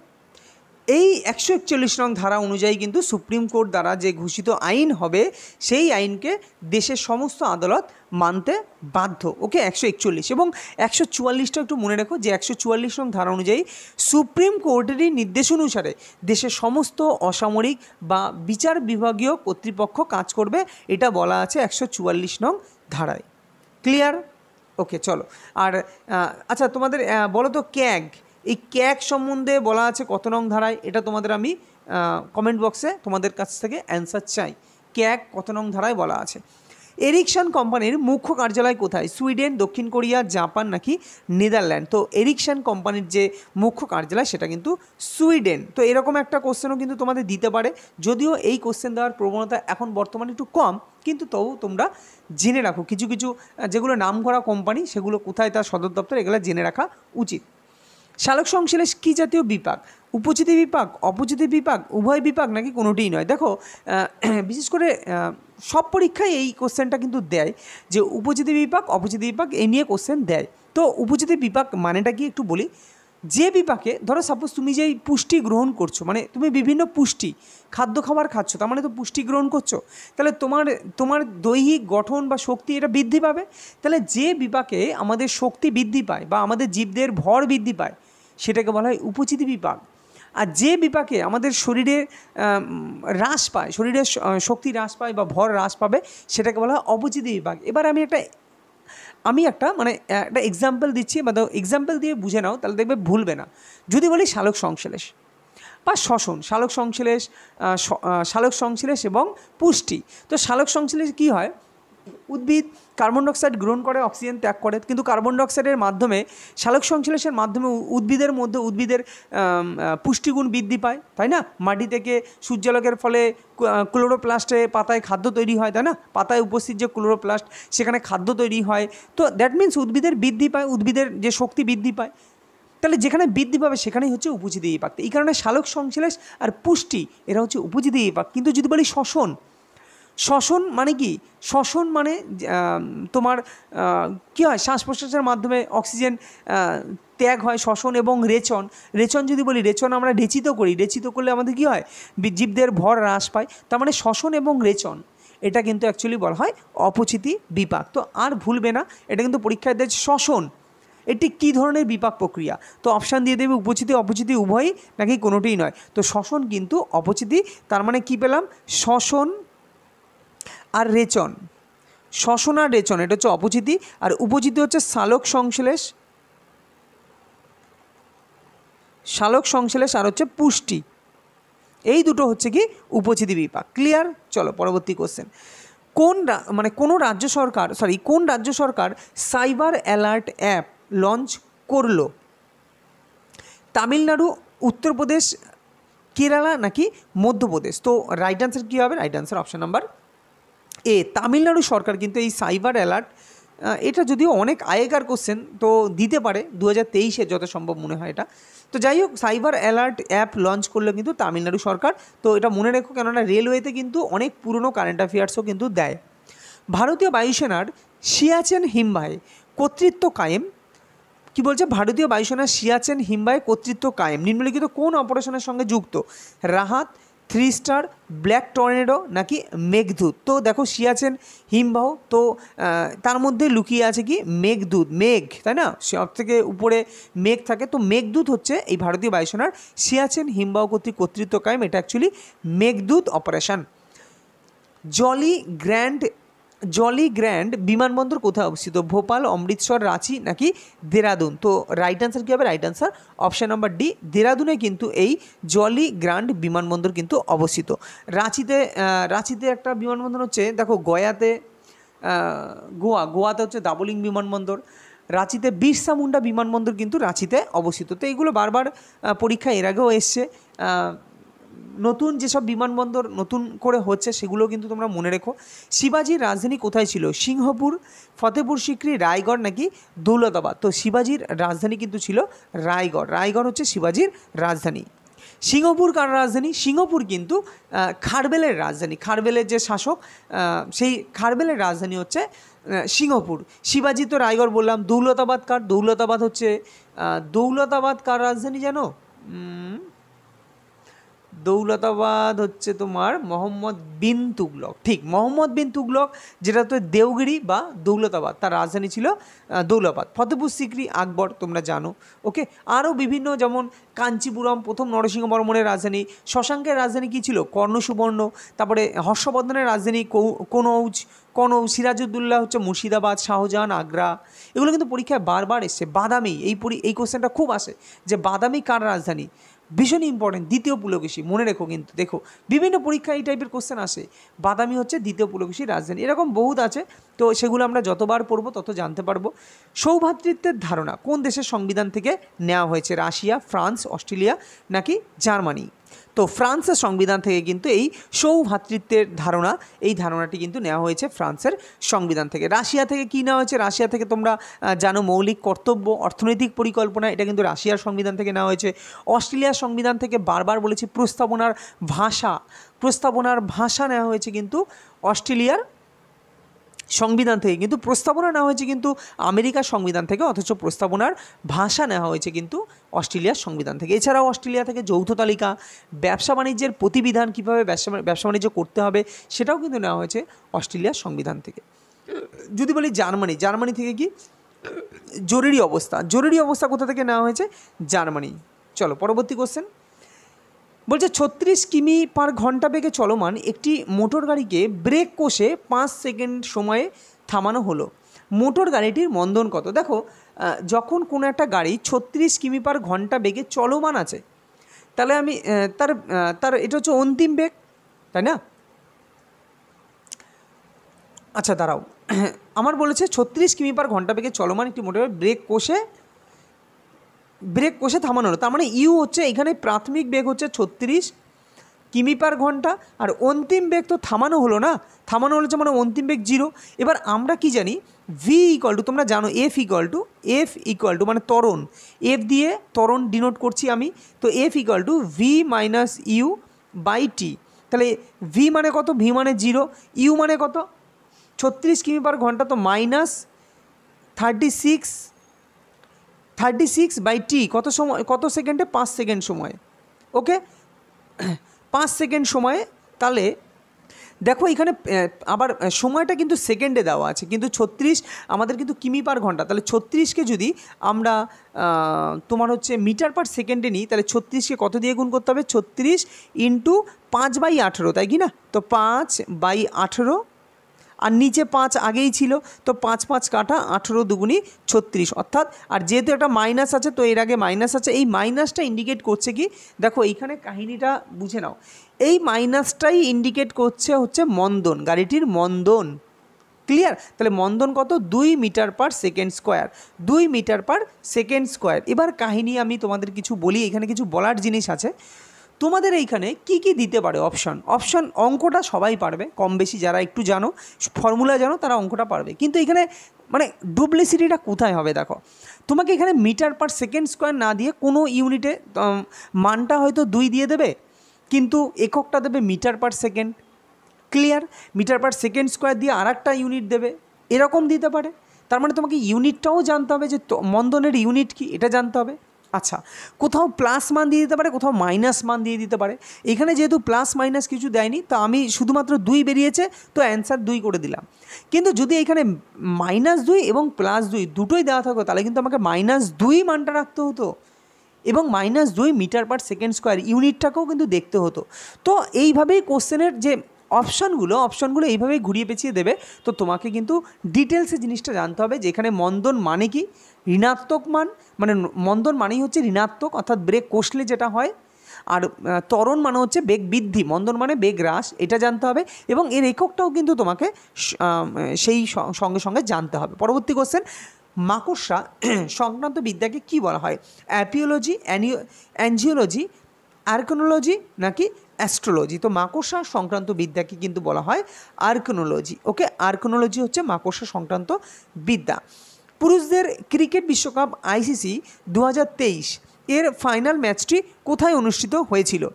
এই 141 নং ধারা অনুযায়ী কিন্তু সুপ্রিম কোর্ট দ্বারা যে ঘোষিত আইন হবে সেই আইনকে দেশের সমস্ত আদালত মানতে বাধ্য। ওকে, 141 এবং 144টা একটু মনে রেখো যে 144 নং ধারা অনুযায়ী সুপ্রিম কোর্টেরই নির্দেশ অনুসারে দেশের সমস্ত অসামরিক বা বিচার বিভাগীয় কর্তৃপক্ষ কাজ করবে, এটা বলা আছে 144 নং ধারায়। ক্লিয়ার? ওকে, চলো। আর আচ্ছা, তোমাদের বলো তো ক্যাগ, এই ক্যাগ সম্বন্ধে বলা আছে কত নং ধারায়? এটা তোমাদের আমি কমেন্ট বক্সে তোমাদের কাছ থেকে অ্যান্সার চাই। ক্যাগ কত নং ধারায় বলা আছে? এরিকসন কোম্পানির মুখ্য কার্যালয় কোথায়? সুইডেন, দক্ষিণ কোরিয়া, জাপান নাকি নেদারল্যান্ড? তো এরিকসন কোম্পানির যে মুখ্য কার্যালয় সেটা কিন্তু সুইডেন। তো এরকম একটা কোশ্চেনও কিন্তু তোমাদের দিতে পারে, যদিও এই কোশ্চেন দেওয়ার প্রবণতা এখন বর্তমানে একটু কম, কিন্তু তবু তোমরা জেনে রাখো কিছু কিছু যেগুলো নামকরা কোম্পানি সেগুলো কোথায় তার সদর দপ্তর, এগুলো জেনে রাখা উচিত। সালোক সংশ্লেষ কী জাতীয় বিপাক? উপচিতি বিপাক, অপচিতি বিপাক, উভয় বিপাক নাকি কোনোটিই নয়? দেখো, বিশেষ করে সব পরীক্ষায় এই কোশ্চেনটা কিন্তু দেয় যে উপচিতি বিপাক, অপচিতি বিপাক, এই নিয়ে কোশ্চেন দেয়। তো উপচিতি বিপাক মানেটা কি একটু বলি। যে বিপাকে, ধরো সাপোজ তুমি যেই পুষ্টি গ্রহণ করছো, মানে তুমি বিভিন্ন পুষ্টি খাদ্য খাবার খাচ্ছ, তার মানে তো পুষ্টি গ্রহণ করছো, তাহলে তোমার দৈহিক গঠন বা শক্তি এটা বৃদ্ধি পাবে। তাহলে যে বিপাকে আমাদের শক্তি বৃদ্ধি পায় বা আমাদের জীবদের ভর বৃদ্ধি পায় সেটাকে বলা হয় উপচিতি বিপাক। আর যে বিপাকে আমাদের শরীরে হ্রাস পায়, শরীরের শক্তি হ্রাস পায় বা ভর হ্রাস পাবে সেটাকে বলা হয় অপচিতি বিপাক। এবার আমি একটা একটা এক্সাম্পল দিচ্ছি, বা এক্সাম্পল দিয়ে বুঝে নাও, তাহলে দেখবে ভুলবে না। যদি বলি সালোক সংশ্লেষ বা শ্বসন, সালোক সংশ্লেষ এবং পুষ্টি। তো সালোক সংশ্লেষ কী হয়? উদ্ভিদ কার্বন ডাইঅক্সাইড গ্রহণ করে, অক্সিজেন ত্যাগ করে, কিন্তু কার্বন ডাইঅক্সাইডের মাধ্যমে সালোক সংশ্লেষের মাধ্যমে উদ্ভিদের পুষ্টিগুণ বৃদ্ধি পায়, তাই না? মাটি থেকে সূর্যালোকের ফলে ক্লোরোপ্লাস্টে পাতায় খাদ্য তৈরি হয়, তাই না? পাতায় উপস্থিত যে ক্লোরোপ্লাস্ট, সেখানে খাদ্য তৈরি হয়। তো দ্যাট মিনস উদ্ভিদের বৃদ্ধি পায়, উদ্ভিদের যে শক্তি বৃদ্ধি পায়। তাহলে যেখানে বৃদ্ধি পাবে সেখানেই হচ্ছে উপচিতি বিপাক। এই কারণে সালোক সংশ্লেষ আর পুষ্টি এরা হচ্ছে উপচিতি বিপাক। কিন্তু যদি বলি শ্বসন মানে কি? শ্বসন মানে তোমার কী হয়? শ্বাস প্রশ্বাসের মাধ্যমে অক্সিজেন ত্যাগ হয়, শ্বসন। এবং রেচন যদি বলি, রেচন আমরা রেচিত করলে আমাদের কী হয়? জীবদের ভর হ্রাস পায়। তার মানে শ্বসন এবং রেচন এটা কিন্তু অ্যাকচুয়ালি বলা হয় অপচিতি বিপাক। তো আর ভুলবে না, এটা কিন্তু পরীক্ষায় দেয় শ্বসন এটি কী ধরনের বিপাক প্রক্রিয়া। তো অপশান দিয়ে দেবে উপচিতি অপচিতি উভয়ই নাকি কোনোটিই নয়। তো শ্বসন কিন্তু অপচিতি। তার মানে কি পেলাম? শ্বসন আর রেচন, এটা হচ্ছে অপচিতি, আর উপচিতি হচ্ছে সালোক সংশ্লেষ আর হচ্ছে পুষ্টি। এই দুটো হচ্ছে কি উপচিতি বিপাক। ক্লিয়ার? চলো পরবর্তী কোশ্চেন। কোন রাজ্য সরকার সাইবার অ্যালার্ট অ্যাপ লঞ্চ করলো? তামিলনাড়ু, উত্তরপ্রদেশ, কেরালা নাকি মধ্যপ্রদেশ? তো রাইট অ্যান্সার কী হবে? Right answer option number A, Tamil Nadu সরকার কিন্তু এই সাইবার অ্যালার্ট, এটা যদিও অনেক আগেকার কোশ্চেন, তো দিতে পারে 2023-এ যত সম্ভব মনে হয় এটা। তো যাই হোক, সাইবার অ্যালার্ট অ্যাপ লঞ্চ করলো কিন্তু তামিলনাড়ু সরকার। তো এটা মনে রেখো, কেননা রেলওয়েতে কিন্তু অনেক পুরনো কারেন্ট অ্যাফেয়ার্সও কিন্তু দেয়। ভারতীয় বায়ুসেনার সিয়াচেন হিমবাহে কর্তৃত্ব কায়েম। কি বলছে? ভারতীয় বায়ুসেনার সিয়াচেন হিমবাহে কর্তৃত্ব কায়েম নিম্নলিখিত কোন অপারেশনের সঙ্গে যুক্ত? রাহাত, 3 স্টার, ব্ল্যাক টর্নেডো নাকি মেঘদূত? তো দেখো, সিয়াচেন হিমবাহ, তো তার মধ্যে লুকিয়ে আছে কি? মেঘ, তাই না? সব থেকে উপরে মেঘ থাকে। তো মেঘদূত হচ্ছে এই ভারতীয় বায়ুসেনার সিয়াচেন হিমবাহ কর্তৃক কর্তৃত্ব কায়েম, এটা অ্যাকচুয়ালি মেঘদূত অপারেশন। জলি গ্র্যান্ড বিমানবন্দর কোথায় অবস্থিত? ভোপাল, অমৃতসর, রাঁচি নাকি দেরাদুন? তো রাইট অ্যান্সার কী হবে? Right answer option number D, দেরাদুনে কিন্তু এই জলি গ্র্যান্ড বিমানবন্দর কিন্তু অবস্থিত। রাঁচিতে একটা বিমানবন্দর হচ্ছে, দেখো গয়াতে, গোয়াতে হচ্ছে দাবলিং বিমানবন্দর, রাঁচিতে বিরসা মুন্ডা বিমানবন্দর কিন্তু রাঁচিতে অবস্থিত। তো এইগুলো বারবার পরীক্ষা এর আগেও এসছে। নতুন যেসব বিমানবন্দর নতুন করে হচ্ছে সেগুলো কিন্তু তোমরা মনে রেখো। শিবাজির রাজধানী কোথায় ছিল? সিংহপুর, ফতেপুর সিক্রি, রায়গড় নাকি দৌলতাবাদ? তো শিবাজির রাজধানী কিন্তু ছিল রায়গড়। রায়গড় হচ্ছে শিবাজির রাজধানী। সিংহপুর কার রাজধানী? সিংহপুর কিন্তু খারবেলের রাজধানী। খারবেলের যে শাসক, সেই খারবেলের রাজধানী হচ্ছে সিংহপুর। শিবাজি তো রায়গড় বললাম। দৌলতাবাদ কার? দৌলতাবাদ হচ্ছে দৌলতাবাদ কার রাজধানী জানো? দৌলতাবাদ হচ্ছে তোমার মোহাম্মদ বিন তুগলক। ঠিক, মোহাম্মদ বিন তুগলক, যেটা তো দেওগিরি বা দৌলতাবাদ, তার রাজধানী ছিল দৌলতাবাদ। ফতেপুর সিক্রি আকবর, তোমরা জানো। ওকে, আরও বিভিন্ন, যেমন কাঞ্চিপুরম প্রথম নরসিংহ বর্মনের রাজধানী। শশাঙ্কের রাজধানী কী ছিল? কর্ণসুবর্ণ। তারপরে হর্ষবর্ধনের রাজধানী কনৌজ। সিরাজউদ্দৌলা হচ্ছে মুর্শিদাবাদ, শাহজাহান আগ্রা। এগুলো কিন্তু পরীক্ষায় বারবার এসছে। বাদামি, এই কোশ্চেনটা খুব আসে যে বাদামি কার রাজধানী? ভীষণ ইম্পর্টেন্ট, দ্বিতীয় পুলকেশী, মনে রেখো কিন্তু। দেখো বিভিন্ন পরীক্ষায় এই টাইপের কোশ্চেন আসে। বাদামি হচ্ছে দ্বিতীয় পুলকেশীর রাজধানী। এরকম বহুত আছে, তো সেগুলো আমরা যতবার পড়বো তত জানতে পারবো। সৌভ্রাতৃত্বের ধারণা কোন দেশের সংবিধান থেকে নেওয়া হয়েছে? রাশিয়া, ফ্রান্স, অস্ট্রেলিয়া নাকি জার্মানি? তো ফ্রান্সের সংবিধান থেকে কিন্তু এই সৌভ্রাতৃত্বের ধারণা, এই ধারণাটি কিন্তু নেওয়া হয়েছে ফ্রান্সের সংবিধান থেকে। রাশিয়া থেকে কী নেওয়া হয়েছে? রাশিয়া থেকে তোমরা জানো মৌলিক কর্তব্য, অর্থনৈতিক পরিকল্পনা, এটা কিন্তু রাশিয়ার সংবিধান থেকে নেওয়া হয়েছে। অস্ট্রেলিয়ার সংবিধান থেকে বারবার বলেছি প্রস্তাবনার ভাষা নেওয়া হয়েছে কিন্তু অস্ট্রেলিয়ার সংবিধান থেকে। কিন্তু প্রস্তাবনা নেওয়া হয়েছে কিন্তু আমেরিকার সংবিধান থেকে, অথচ প্রস্তাবনার ভাষা নেওয়া হয়েছে কিন্তু অস্ট্রেলিয়ার সংবিধান থেকে। এছাড়াও অস্ট্রেলিয়া থেকে যৌথ তালিকা, ব্যবসা বাণিজ্যের প্রতিবিধান, কীভাবে ব্যবসা বাণিজ্য করতে হবে, সেটাও কিন্তু নেওয়া হয়েছে অস্ট্রেলিয়ার সংবিধান থেকে। যদি বলি জার্মানি থেকে কি? জরুরি অবস্থা কোথা থেকে নেওয়া হয়েছে? জার্মানি। চলো পরবর্তী কোশ্চেন। বলছে 36 কিমি পার ঘন্টা বেগে চলমান একটি মোটর গাড়িকে ব্রেক কষে 5 সেকেন্ড সময়ে থামানো হলো। মোটর গাড়িটির মন্দন কত? দেখো, যখন কোনো একটা গাড়ি 36 কিমি পার ঘন্টা বেগে চলমান আছে, তাহলে আমি তার এটা হচ্ছে অন্তিম বেগ, তাই না? আচ্ছা দাঁড়াও, আমার বলেছে 36 কিমি পার ঘন্টা বেগে চলমান একটি মোটর ব্রেক কষে থামানো হলো। তার মানে ইউ হচ্ছে এখানে প্রাথমিক বেগ হচ্ছে 36 কিমি পার ঘন্টা, আর অন্তিম বেগ তো থামানো হলো না, থামানো হলো মানে অন্তিম বেগ 0। এবার আমরা কি জানি? ভি ইকুয়াল টু, তোমরা জানো এফ ইকুয়াল টু মানে ত্বরণ, এফ দিয়ে ত্বরণ ডিনোট করছি আমি। তো F equal to V minus U by T. তাহলে ভি মানে কত? ভি মানে 0, ইউ মানে কত? 36 কিমি পার ঘন্টা, তো মাইনাস 36 বাই টি, কত সময়, কত সেকেন্ডে? 5 সেকেন্ড সময়। ওকে, 5 সেকেন্ড সময়ে। তাহলে দেখো এখানে আবার সময়টা কিন্তু সেকেন্ডে দেওয়া আছে, কিন্তু 36 আমাদের কিন্তু কিমি পার ঘন্টা। তাহলে 36কে যদি আমরা তোমার হচ্ছে মিটার পার সেকেন্ডে নিই, তাহলে 36কে কত দিয়ে গুণ করতে হবে? 36 ইন্টু 5/18, তাই কি না? তো 5/18, আর নিচে 5 আগেই ছিল, তো 5 5 কাটা, 18 দুগুণি 36, অর্থাৎ, আর যেহেতু একটা মাইনাস আছে, তো এর আগে মাইনাস আছে, এই মাইনাসটা ইন্ডিকেট করছে কি? দেখো এইখানে কাহিনিটা বুঝে নাও, এই মাইনাসটাই ইন্ডিকেট করছে হচ্ছে মন্দন, গাড়িটির মন্দন। ক্লিয়ার? তাহলে মন্দন কত? 2 metre per second square, 2 metre per second square. এবার কাহিনী আমি তোমাদের কিছু বলি, এখানে কিছু বলার জিনিস আছে। তোমাদের এইখানে কি কি দিতে পারে অপশন? অঙ্কটা সবাই পারবে কম বেশি, যারা একটু জানো, ফর্মুলা জানো, তারা অঙ্কটা পারবে। কিন্তু এখানে মানে ডুপ্লিসিটিটা কোথায় হবে? দেখো, তোমাকে এখানে মিটার পার সেকেন্ড স্কোয়ার না দিয়ে কোনো ইউনিটে মানটা হয়তো 2 দিয়ে দেবে, কিন্তু এককটা দেবে metre per second. Clear? Metre per second square দিয়ে আর একটা ইউনিট দেবে, এরকম দিতে পারে। তার মানে তোমাকে ইউনিটটাও জানতে হবে, যে মন্দনের ইউনিট কি, এটা জানতে হবে। আচ্ছা, কোথাও প্লাস মান দিয়ে দিতে পারে, কোথাও মাইনাস মান দিয়ে দিতে পারে। এখানে যেহেতু প্লাস মাইনাস কিছু দেয়নি, তো আমি শুধুমাত্র 2 বেরিয়েছে, তো অ্যান্সার 2 করে দিলাম। কিন্তু যদি এখানে -2 এবং +2 দুটোই দেওয়া থাকতো, তাহলে কিন্তু আমাকে -2 মানটা রাখতে হতো, এবং -2 মিটার পার সেকেন্ড স্কোয়ার ইউনিটটাকেও কিন্তু দেখতে হতো। তো এইভাবেই কোশ্চেনের যে অপশানগুলো এইভাবেই ঘুরিয়ে পেঁচিয়ে দেবে। তো তোমাকে কিন্তু ডিটেলসে জিনিসটা জানতে হবে যে এখানে মন্দন মানে কি? ঋণাত্মক মান, মানে মন্দন মানেই হচ্ছে ঋণাত্মক, অর্থাৎ ব্রেক কষলে যেটা হয়। আর ত্বরণ মানে হচ্ছে বেগ বৃদ্ধি, মন্দন মানে বেগ হ্রাস, এটা জানতে হবে। এবং এর এককটাও কিন্তু তোমাকে সেই সঙ্গে সঙ্গে জানতে হবে। পরবর্তী কোশ্চেন, মাকড়সা সংক্রান্ত বিদ্যাকে কি বলা হয়? অ্যাপিওলজি, অ্যাঞ্জিওলজি, আর্কোনোলজি নাকি অ্যাস্ট্রোলজি। তো মাকড়সা সংক্রান্ত বিদ্যাকে কিন্তু বলা হয় আর্কনোলজি। ওকে, আর্কনোলজি হচ্ছে মাকড়সা সংক্রান্ত বিদ্যা। পুরুষদের ক্রিকেট বিশ্বকাপ আইসিসি 2023 এর ফাইনাল ম্যাচটি কোথায় অনুষ্ঠিত হয়েছিল?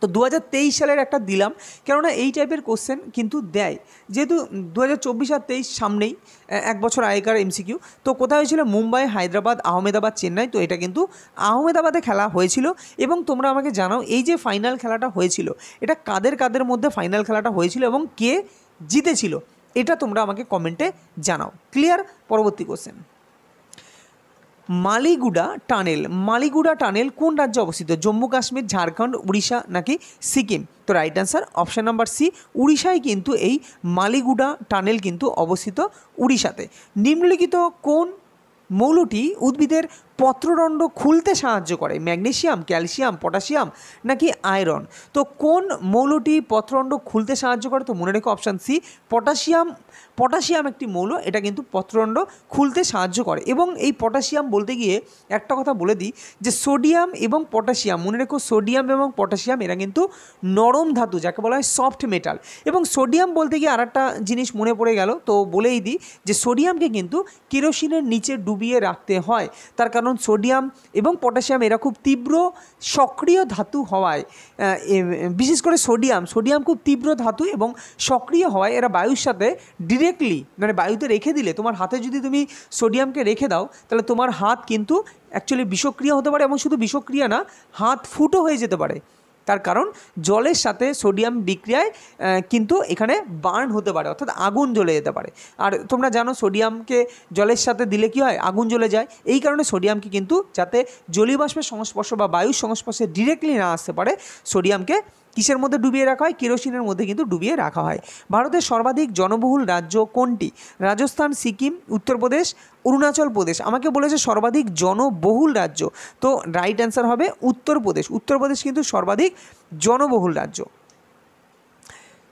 তো 2023 সালের একটা দিলাম, কেননা এই টাইপের কোশ্চেন কিন্তু দেয়, যেহেতু 2024 আর 23 সামনেই, এক বছর আগেকার এমসিকিউ। তো কোথায় হয়েছিল? মুম্বাই, হায়দ্রাবাদ, আহমেদাবাদ, চেন্নাই। তো এটা কিন্তু আহমেদাবাদে খেলা হয়েছিল। এবং তোমরা আমাকে জানাও, এই যে ফাইনাল খেলাটা হয়েছিল, এটা কাদের কাদের মধ্যে ফাইনাল খেলাটা হয়েছিল এবং কে জিতেছিল, এটা তোমরা আমাকে কমেন্টে জানাও। ক্লিয়ার? পরবর্তী কোশ্চেন, মালিগুড়া টানেল কোন রাজ্যে অবস্থিত? জম্মু কাশ্মীর, ঝাড়খণ্ড, উড়িষ্যা নাকি সিকিম? তো right answer option number C, উড়িষ্যায় কিন্তু এই মালিগুড়া টানেল কিন্তু অবস্থিত উড়িষ্যাতে। নিম্নলিখিত কোন মৌলটি উদ্ভিদের পত্রদণ্ড খুলতে সাহায্য করে? ম্যাগনেসিয়াম, ক্যালসিয়াম, পটাশিয়াম নাকি আয়রন? তো কোন মৌলটি পত্রদণ্ড খুলতে সাহায্য করে? তো মনে রেখো অপশান সি, পটাশিয়াম একটি মৌল, এটা কিন্তু পত্রদণ্ড খুলতে সাহায্য করে। এবং এই পটাশিয়াম বলতে গিয়ে একটা কথা বলে দিই, যে সোডিয়াম এবং পটাশিয়াম, মনে রেখো সোডিয়াম এবং পটাশিয়াম এরা কিন্তু নরম ধাতু, যাকে বলা হয় সফট মেটাল। এবং সোডিয়াম বলতে গিয়ে আর একটা জিনিস মনে পড়ে গেল, তো বলেই দিই যে সোডিয়ামকে কিন্তু কেরোসিনের নিচে ডুবিয়ে রাখতে হয়। তার কারণ সোডিয়াম এবং পটাশিয়াম এরা খুব তীব্র সক্রিয় ধাতু হওয়ায়, বিশেষ করে সোডিয়াম খুব তীব্র ধাতু এবং সক্রিয় হওয়ায় এরা বায়ুর সাথে ডিরেক্টলি, মানে বায়ুতে রেখে দিলে, তোমার হাতে যদি তুমি সোডিয়ামকে রেখে দাও, তাহলে তোমার হাত কিন্তু অ্যাকচুয়ালি বিষক্রিয়া হতে পারে, এবং শুধু বিষক্রিয়া না, হাত ফুটো হয়ে যেতে পারে। তার কারণ জলের সাথে সোডিয়াম বিক্রিয়ায় কিন্তু এখানে বার্ন হতে পারে, অর্থাৎ আগুন জ্বলে যেতে পারে। আর তোমরা জানো সোডিয়ামকে জলের সাথে দিলে কি হয়? আগুন জ্বলে যায়। এই কারণে সোডিয়ামকে কিন্তু, যাতে জলীয় বাষ্পের সংস্পর্শ বা বায়ুর সংস্পর্শে ডিরেক্টলি না আসতে পারে, সোডিয়ামকে কিসের মধ্যে ডুবিয়ে রাখা হয়? কেরোসিনের মধ্যে কিন্তু ডুবিয়ে রাখা হয়। ভারতের সর্বাধিক জনবহুল রাজ্য কোনটি? রাজস্থান, সিকিম, উত্তরপ্রদেশ, অরুণাচল প্রদেশ। আমাকে বলেছে সর্বাধিক জনবহুল রাজ্য, তো রাইট অ্যান্সার হবে উত্তরপ্রদেশ। উত্তরপ্রদেশ কিন্তু সর্বাধিক জনবহুল রাজ্য।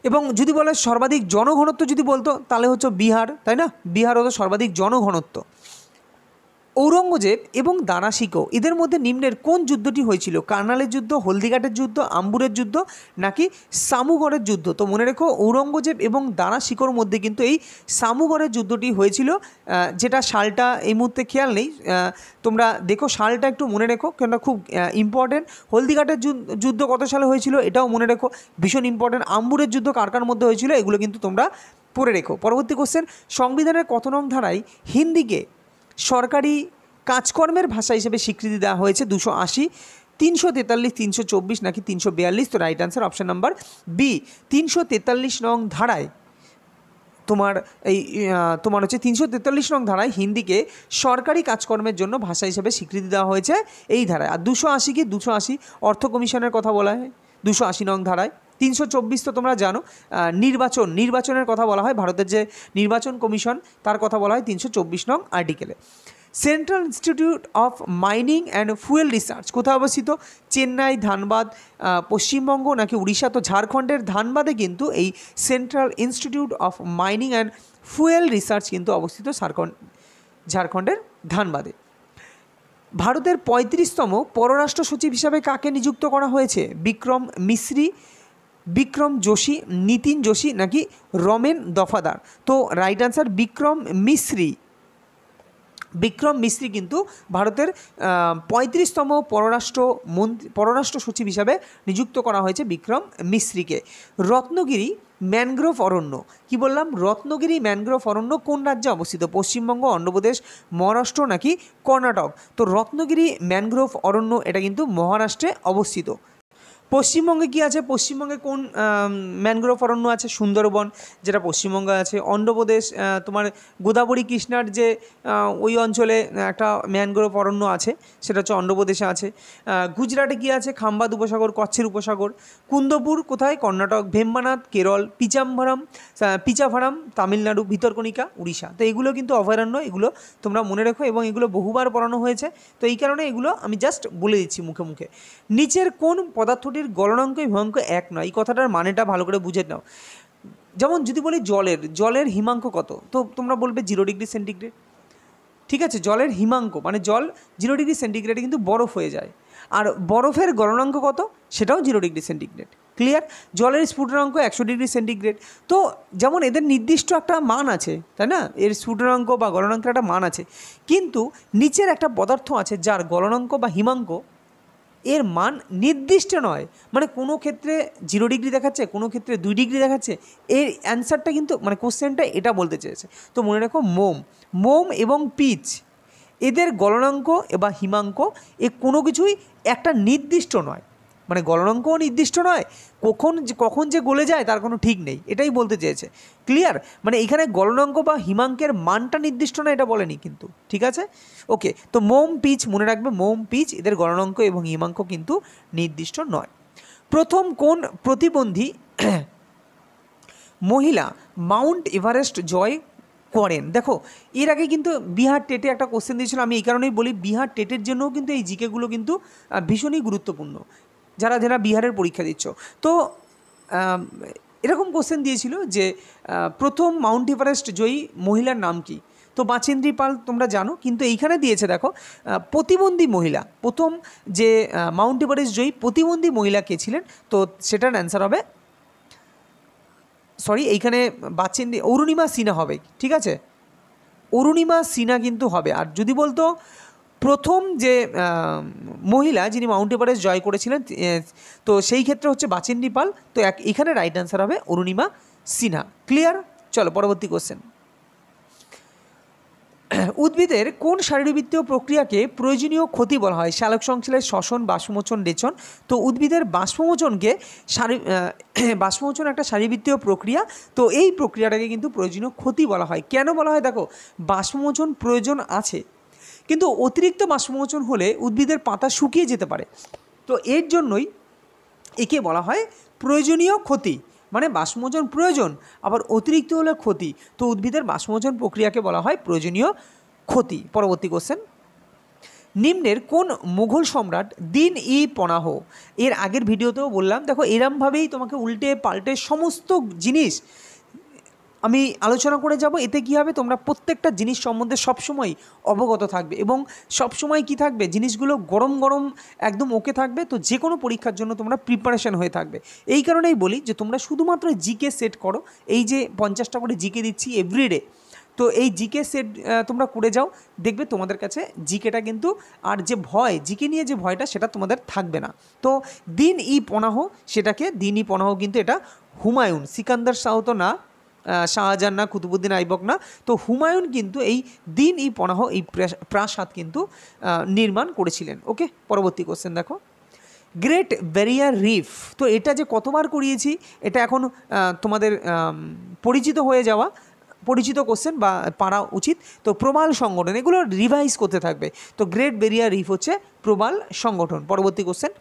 এবং যদি বলে সর্বাধিক জনঘনত্ব যদি বলতো, তাহলে হচ্ছে বিহার, তাই না? বিহার হতো সর্বাধিক জনঘনত্ব। ঔরঙ্গজেব এবং দানাশিকো এদের মধ্যে নিম্নের কোন যুদ্ধটি হয়েছিল? কার্নালের যুদ্ধ, হলদিঘাটের যুদ্ধ, আম্বুরের যুদ্ধ নাকি সামুগড়ের যুদ্ধ? তো মনে রেখো ঔরঙ্গজেব এবং দানাশিকোর মধ্যে কিন্তু এই সামুগড়ের যুদ্ধটি হয়েছিল, যেটা সালটা এই মুহূর্তে খেয়াল নেই, তোমরা দেখো সালটা একটু মনে রেখো, কেননা খুব ইম্পর্টেন্ট। হলদিঘাটের যুদ্ধ কত সালে হয়েছিল এটাও মনে রেখো, ভীষণ ইম্পর্টেন্ট। আম্বুরের যুদ্ধ কার কার মধ্যে হয়েছিল এগুলো কিন্তু তোমরা পড়ে রেখো। পরবর্তী কোশ্চেন, সংবিধানের কত নং ধারায় হিন্দিকে সরকারি কাজকর্মের ভাষা হিসেবে স্বীকৃতি দেওয়া হয়েছে? 280, 343, 324 নাকি 342? তো right answer option number B, 343 নং ধারায় তোমার হচ্ছে 343 নং ধারায় হিন্দিকে সরকারি কাজকর্মের জন্য ভাষা হিসেবে স্বীকৃতি দেওয়া হয়েছে এই ধারায়। আর 280 কি? 280 অর্থ কমিশনের কথা বলা হয় 280 নং ধারায়। 324 তো তোমরা জানো, নির্বাচনের কথা বলা হয়, ভারতের যে নির্বাচন কমিশন তার কথা বলা হয় 324 নং আর্টিকেলে। Central Institute of Mining and Fuel Research কোথায় অবস্থিত? চেন্নাই, ধানবাদ, পশ্চিমবঙ্গ নাকি উড়িষ্যা? তো ঝাড়খণ্ডের ধানবাদে কিন্তু এই central Institute of Mining and Fuel research কিন্তু অবস্থিত ঝাড়খণ্ডের ধানবাদে। ভারতের 35তম পররাষ্ট্র সচিব হিসাবে কাকে নিযুক্ত করা হয়েছে? বিক্রম যোশী, নীতিন যোশী নাকি রমেন দফাদার? তো রাইট অ্যান্সার বিক্রম মিস্ত্রি কিন্তু ভারতের 35তম পররাষ্ট্র সচিব হিসাবে নিযুক্ত করা হয়েছে বিক্রম মিস্ত্রিকে। রত্নগিরি ম্যানগ্রোভ অরণ্য, কি বললাম? রত্নগিরি ম্যানগ্রোভ অরণ্য কোন রাজ্যে অবস্থিত? পশ্চিমবঙ্গ, অন্ধ্রপ্রদেশ, মহারাষ্ট্র নাকি কর্ণাটক? তো রত্নগিরি ম্যানগ্রোভ অরণ্য এটা কিন্তু মহারাষ্ট্রে অবস্থিত। পশ্চিমবঙ্গে কি আছে? পশ্চিমবঙ্গে কোন ম্যানগ্রোভ অরণ্য আছে? সুন্দরবন, যেটা পশ্চিমবঙ্গে আছে। অন্ধ্রপ্রদেশ, তোমার গোদাবরী কৃষ্ণার যে ওই অঞ্চলে একটা ম্যানগ্রোভ অরণ্য আছে, সেটা হচ্ছে অন্ধ্রপ্রদেশে আছে। গুজরাটে কি আছে? খাম্বাদ উপসাগর, কচ্ছের উপসাগর। কুন্দপুর কোথায়? কর্ণাটক। ভেম্বানাথ কেরল, পিচাভারাম তামিলনাড়ু, ভিতরকণিকা উড়িষ্যা। তো এগুলো কিন্তু অভয়ারণ্য, এগুলো তোমরা মনে রেখো, এবং এগুলো বহুবার পড়ানো হয়েছে, তো এই কারণে এগুলো আমি জাস্ট বলে দিচ্ছি মুখে মুখে। নিচের কোন পদার্থটির গলনাঙ্ক হিমাঙ্ক এক নয়? এই কথাটার মানেটা ভালো করে বুঝে নাও। যেমন যদি বলি জলের হিমাঙ্ক কত, তো তোমরা বলবে 0 ডিগ্রি সেন্টিগ্রেড। ঠিক আছে, জলের হিমাঙ্ক মানে জল 0 ডিগ্রি সেন্টিগ্রেডে কিন্তু বরফ হয়ে যায়, আর বরফের গলনাঙ্ক কত? সেটাও 0 ডিগ্রি সেন্টিগ্রেড। ক্লিয়ার? জলের স্ফুটনাঙ্ক 100 ডিগ্রি সেন্টিগ্রেড। তো যেমন এদের নির্দিষ্ট একটা মান আছে, তাই না, এর স্ফুটনাঙ্ক বা গলনাঙ্কের একটা মান আছে, কিন্তু নিচের একটা পদার্থ আছে যার গলনাঙ্ক বা হিমাঙ্ক এর মান নির্দিষ্ট নয়, মানে কোনো ক্ষেত্রে 0 ডিগ্রি দেখাচ্ছে, কোনো ক্ষেত্রে 2 ডিগ্রি দেখাচ্ছে। এর অ্যান্সারটা কিন্তু মানে কোশ্চেনটা এটা বলতে চেয়েছে। তো মনে রাখো মোম এবং পিচ এদের গলনাঙ্ক বা হিমাঙ্ক কোনো কিছুই একটা নির্দিষ্ট নয়, মানে গলনাঙ্কও নির্দিষ্ট নয়, কখন যে গলে যায় তার কোনো ঠিক নেই, এটাই বলতে চেয়েছে। ক্লিয়ার? মানে এখানে গলনাঙ্ক বা হিমাঙ্কের মানটা নির্দিষ্ট নয় এটা বলেনি কিন্তু, ঠিক আছে? ওকে, তো মোম পিচ মনে রাখবে, মোম পিচ এদের গলনাঙ্ক এবং হিমাঙ্ক কিন্তু নির্দিষ্ট নয়। প্রথম কোন প্রতিবন্ধী মহিলা মাউন্ট এভারেস্ট জয় করেন? দেখো এর আগে কিন্তু বিহার টেটে একটা কোশ্চেন দিয়েছিল, আমি এই কারণেই বলি বিহার টেটের জন্যও কিন্তু এই জিকেগুলো কিন্তু ভীষণই গুরুত্বপূর্ণ যারা যারা বিহারের পরীক্ষা দিচ্ছ। তো এরকম কোশ্চেন দিয়েছিল যে প্রথম মাউন্ট এভারেস্ট জয়ী মহিলার নাম কি? তো বাচেন্দ্রী পাল তোমরা জানো, কিন্তু এইখানে দিয়েছে দেখো প্রতিবন্ধী মহিলা, প্রথম যে মাউন্ট এভারেস্ট জয়ী প্রতিবন্ধী মহিলা কে ছিলেন? তো সেটার অ্যান্সার হবে, সরি এইখানে বাচেন্দ্রী, অরুণিমা সিনহা হবে, ঠিক আছে, অরুণিমা সিনহা কিন্তু হবে। আর যদি বলতো প্রথম যে মহিলা যিনি মাউন্ট এভারেস্ট জয় করেছিলেন, তো সেই ক্ষেত্রে হচ্ছে বাচেন্দ্রী পাল। তো এখানে রাইট অ্যান্সার হবে অরুণিমা সিনহা। ক্লিয়ার? চলো পরবর্তী কোশ্চেন। উদ্ভিদের কোন শারীরবৃত্তীয় প্রক্রিয়াকে প্রয়োজনীয় ক্ষতি বলা হয়? সালোক সংশ্লেষ, শ্বসন, বাষ্পমোচন, রেচন। তো উদ্ভিদের বাষ্পমোচনকে বাষ্পমোচন একটা শারীরবৃত্তীয় প্রক্রিয়া, তো এই প্রক্রিয়াটাকে কিন্তু প্রয়োজনীয় ক্ষতি বলা হয়। কেন বলা হয়? দেখো বাষ্পমোচন প্রয়োজন আছে, কিন্তু অতিরিক্ত বাষ্পমোচন হলে উদ্ভিদের পাতা শুকিয়ে যেতে পারে, তো এর জন্যই একে বলা হয় প্রয়োজনীয় ক্ষতি। মানে বাষ্পমোচন প্রয়োজন, আবার অতিরিক্ত হলে ক্ষতি, তো উদ্ভিদের বাষ্পমোচন প্রক্রিয়াকে বলা হয় প্রয়োজনীয় ক্ষতি। পরবর্তী কোশ্চেন। নিম্নের কোন মুঘল সম্রাট দিন ই পনাহ? এর আগের ভিডিওতেও বললাম, দেখো এরমভাবেই তোমাকে উল্টে পাল্টে সমস্ত জিনিস আমি আলোচনা করে যাব। এতে কী হবে, তোমরা প্রত্যেকটা জিনিস সম্বন্ধে সবসময় অবগত থাকবে এবং সবসময় কি থাকবে, জিনিসগুলো গরম গরম একদম ওকে থাকবে। তো যে কোনো পরীক্ষার জন্য তোমরা প্রিপারেশন হয়ে থাকবে। এই কারণেই বলি যে তোমরা শুধুমাত্র জিকে সেট করো, এই যে 50টা করে জিকে দিচ্ছি এভরিডে, তো এই জিকে সেট তোমরা করে যাও, দেখবে তোমাদের কাছে জিকেটা কিন্তু আর যে ভয়, জিকে নিয়ে যে ভয়টা সেটা তোমাদের থাকবে না। তো দিন ই পনাহ, সেটাকে দিন ই পনাহ কিন্তু এটা হুমায়ুন, সিকান্দার শাহ তো না, শাহজাহান না, কুতুবুদ্দিন আইবক না, তো হুমায়ুন কিন্তু এই দিন ই পনাহ এই প্রাসাদ কিন্তু নির্মাণ করেছিলেন। ওকে, পরবর্তী কোশ্চেন দেখো। গ্রেট ব্যারিয়ার রিফ, তো এটা যে কতবার করিয়েছি, এটা এখন তোমাদের পরিচিত কোশ্চেন বা পারা উচিত। তো প্রবাল সংগঠন, এগুলো রিভাইজ করতে থাকবে। তো গ্রেট ব্যারিয়ার রিফ হচ্ছে প্রবাল সংগঠন। পরবর্তী কোশ্চেন।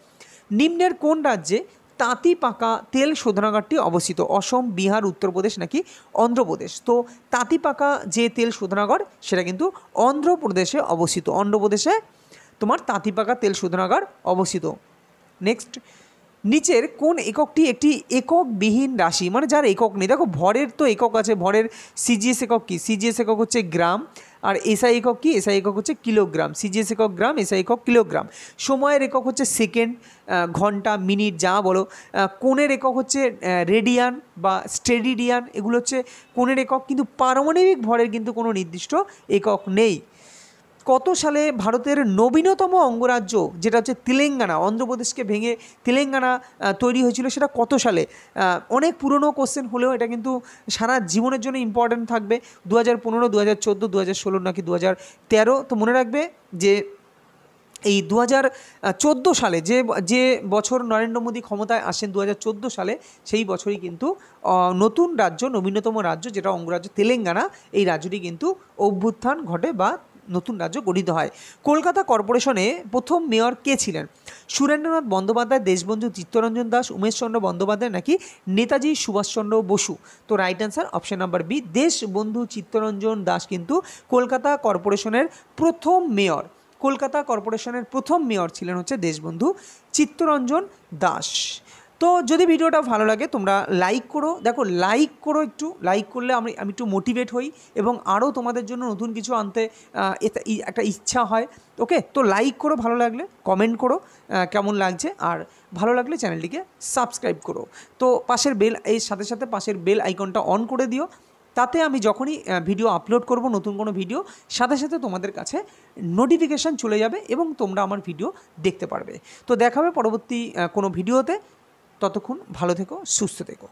নিম্নের কোন রাজ্যে তাঁতি পাকা তেল শোধনাগারটি অবস্থিত? অসম, বিহার, উত্তরপ্রদেশ নাকি অন্ধ্রপ্রদেশ? তো তাঁতি পাকা যে তেল শোধনাগার সেটা কিন্তু অন্ধ্রপ্রদেশে অবস্থিত, অন্ধ্রপ্রদেশে তোমার তাঁতি পাকা তেল শোধনাগার অবস্থিত। নেক্সট। নিচের কোন এককটি একটি এককবিহীন রাশি, মানে যার একক নেই? দেখো ভরের তো একক আছে, ভরের সিজিএস একক কি? সিজিএস একক হচ্ছে গ্রাম, আর এসআই একক কি? এসআই একক হচ্ছে কিলোগ্রাম। সিজিএস একক গ্রাম, এসআই একক কিলোগ্রাম। সময়ের একক হচ্ছে সেকেন্ড, ঘন্টা, মিনিট, যা বলো। কোণের একক হচ্ছে রেডিয়ান বা স্টেরিডিয়ান, এগুলো হচ্ছে কোণের একক। কিন্তু পারমাণবিক ভরের কিন্তু কোনো নির্দিষ্ট একক নেই। কত সালে ভারতের নবীনতম অঙ্গরাজ্য যেটা হচ্ছে তেলেঙ্গানা, অন্ধ্রপ্রদেশকে ভেঙে তেলেঙ্গানা তৈরি হয়েছিল, সেটা কত সালে? অনেক পুরনো কোশ্চেন হলেও এটা কিন্তু সারা জীবনের জন্য ইম্পর্ট্যান্ট থাকবে। 2015, 2014, 2016 নাকি 2013? তো মনে রাখবে যে এই 2014 সালে যে বছর নরেন্দ্র মোদী ক্ষমতায় আসেন 2014 সালে, সেই বছরই কিন্তু নতুন রাজ্য, নবীনতম রাজ্য যেটা অঙ্গরাজ্য তেলেঙ্গানা, এই রাজ্যটি কিন্তু অভ্যুত্থান ঘটে বা নতুন রাজ্য গঠিত হয়। কলকাতা কর্পোরেশনে প্রথম মেয়র কে ছিলেন? সুরেন্দ্রনাথ বন্দ্যোপাধ্যায়, দেশবন্ধু চিত্তরঞ্জন দাস, উমেশচন্দ্র বন্দ্যোপাধ্যায় নাকি নেতাজি সুভাষচন্দ্র বসু? তো right answer option number B, Deshbandhu Chittaranjan Das কিন্তু কলকাতা কর্পোরেশনের প্রথম মেয়র। কলকাতা কর্পোরেশনের প্রথম মেয়র ছিলেন হচ্ছে দেশবন্ধু চিত্তরঞ্জন দাস। তো যদি ভিডিওটা ভালো লাগে তোমরা লাইক করো, দেখো লাইক করো, একটু লাইক করলে আমি একটু মোটিভেট হই এবং আরও তোমাদের জন্য নতুন কিছু আনতে একটা ইচ্ছা হয়। ওকে, তো লাইক করো, ভালো লাগলে কমেন্ট করো কেমন লাগছে, আর ভালো লাগলে চ্যানেলটিকে সাবস্ক্রাইব করো। তো পাশের সাথে সাথে পাশের বেল আইকনটা অন করে দিও, তাতে আমি যখনই ভিডিও আপলোড করব, নতুন কোনো ভিডিও, সাথে সাথে তোমাদের কাছে নোটিফিকেশান চলে যাবে এবং তোমরা আমার ভিডিও দেখতে পারবে। তো দেখা হবে পরবর্তী কোনো ভিডিওতে। ততক্ষণ ভালো থেকো, সুস্থ থেকো।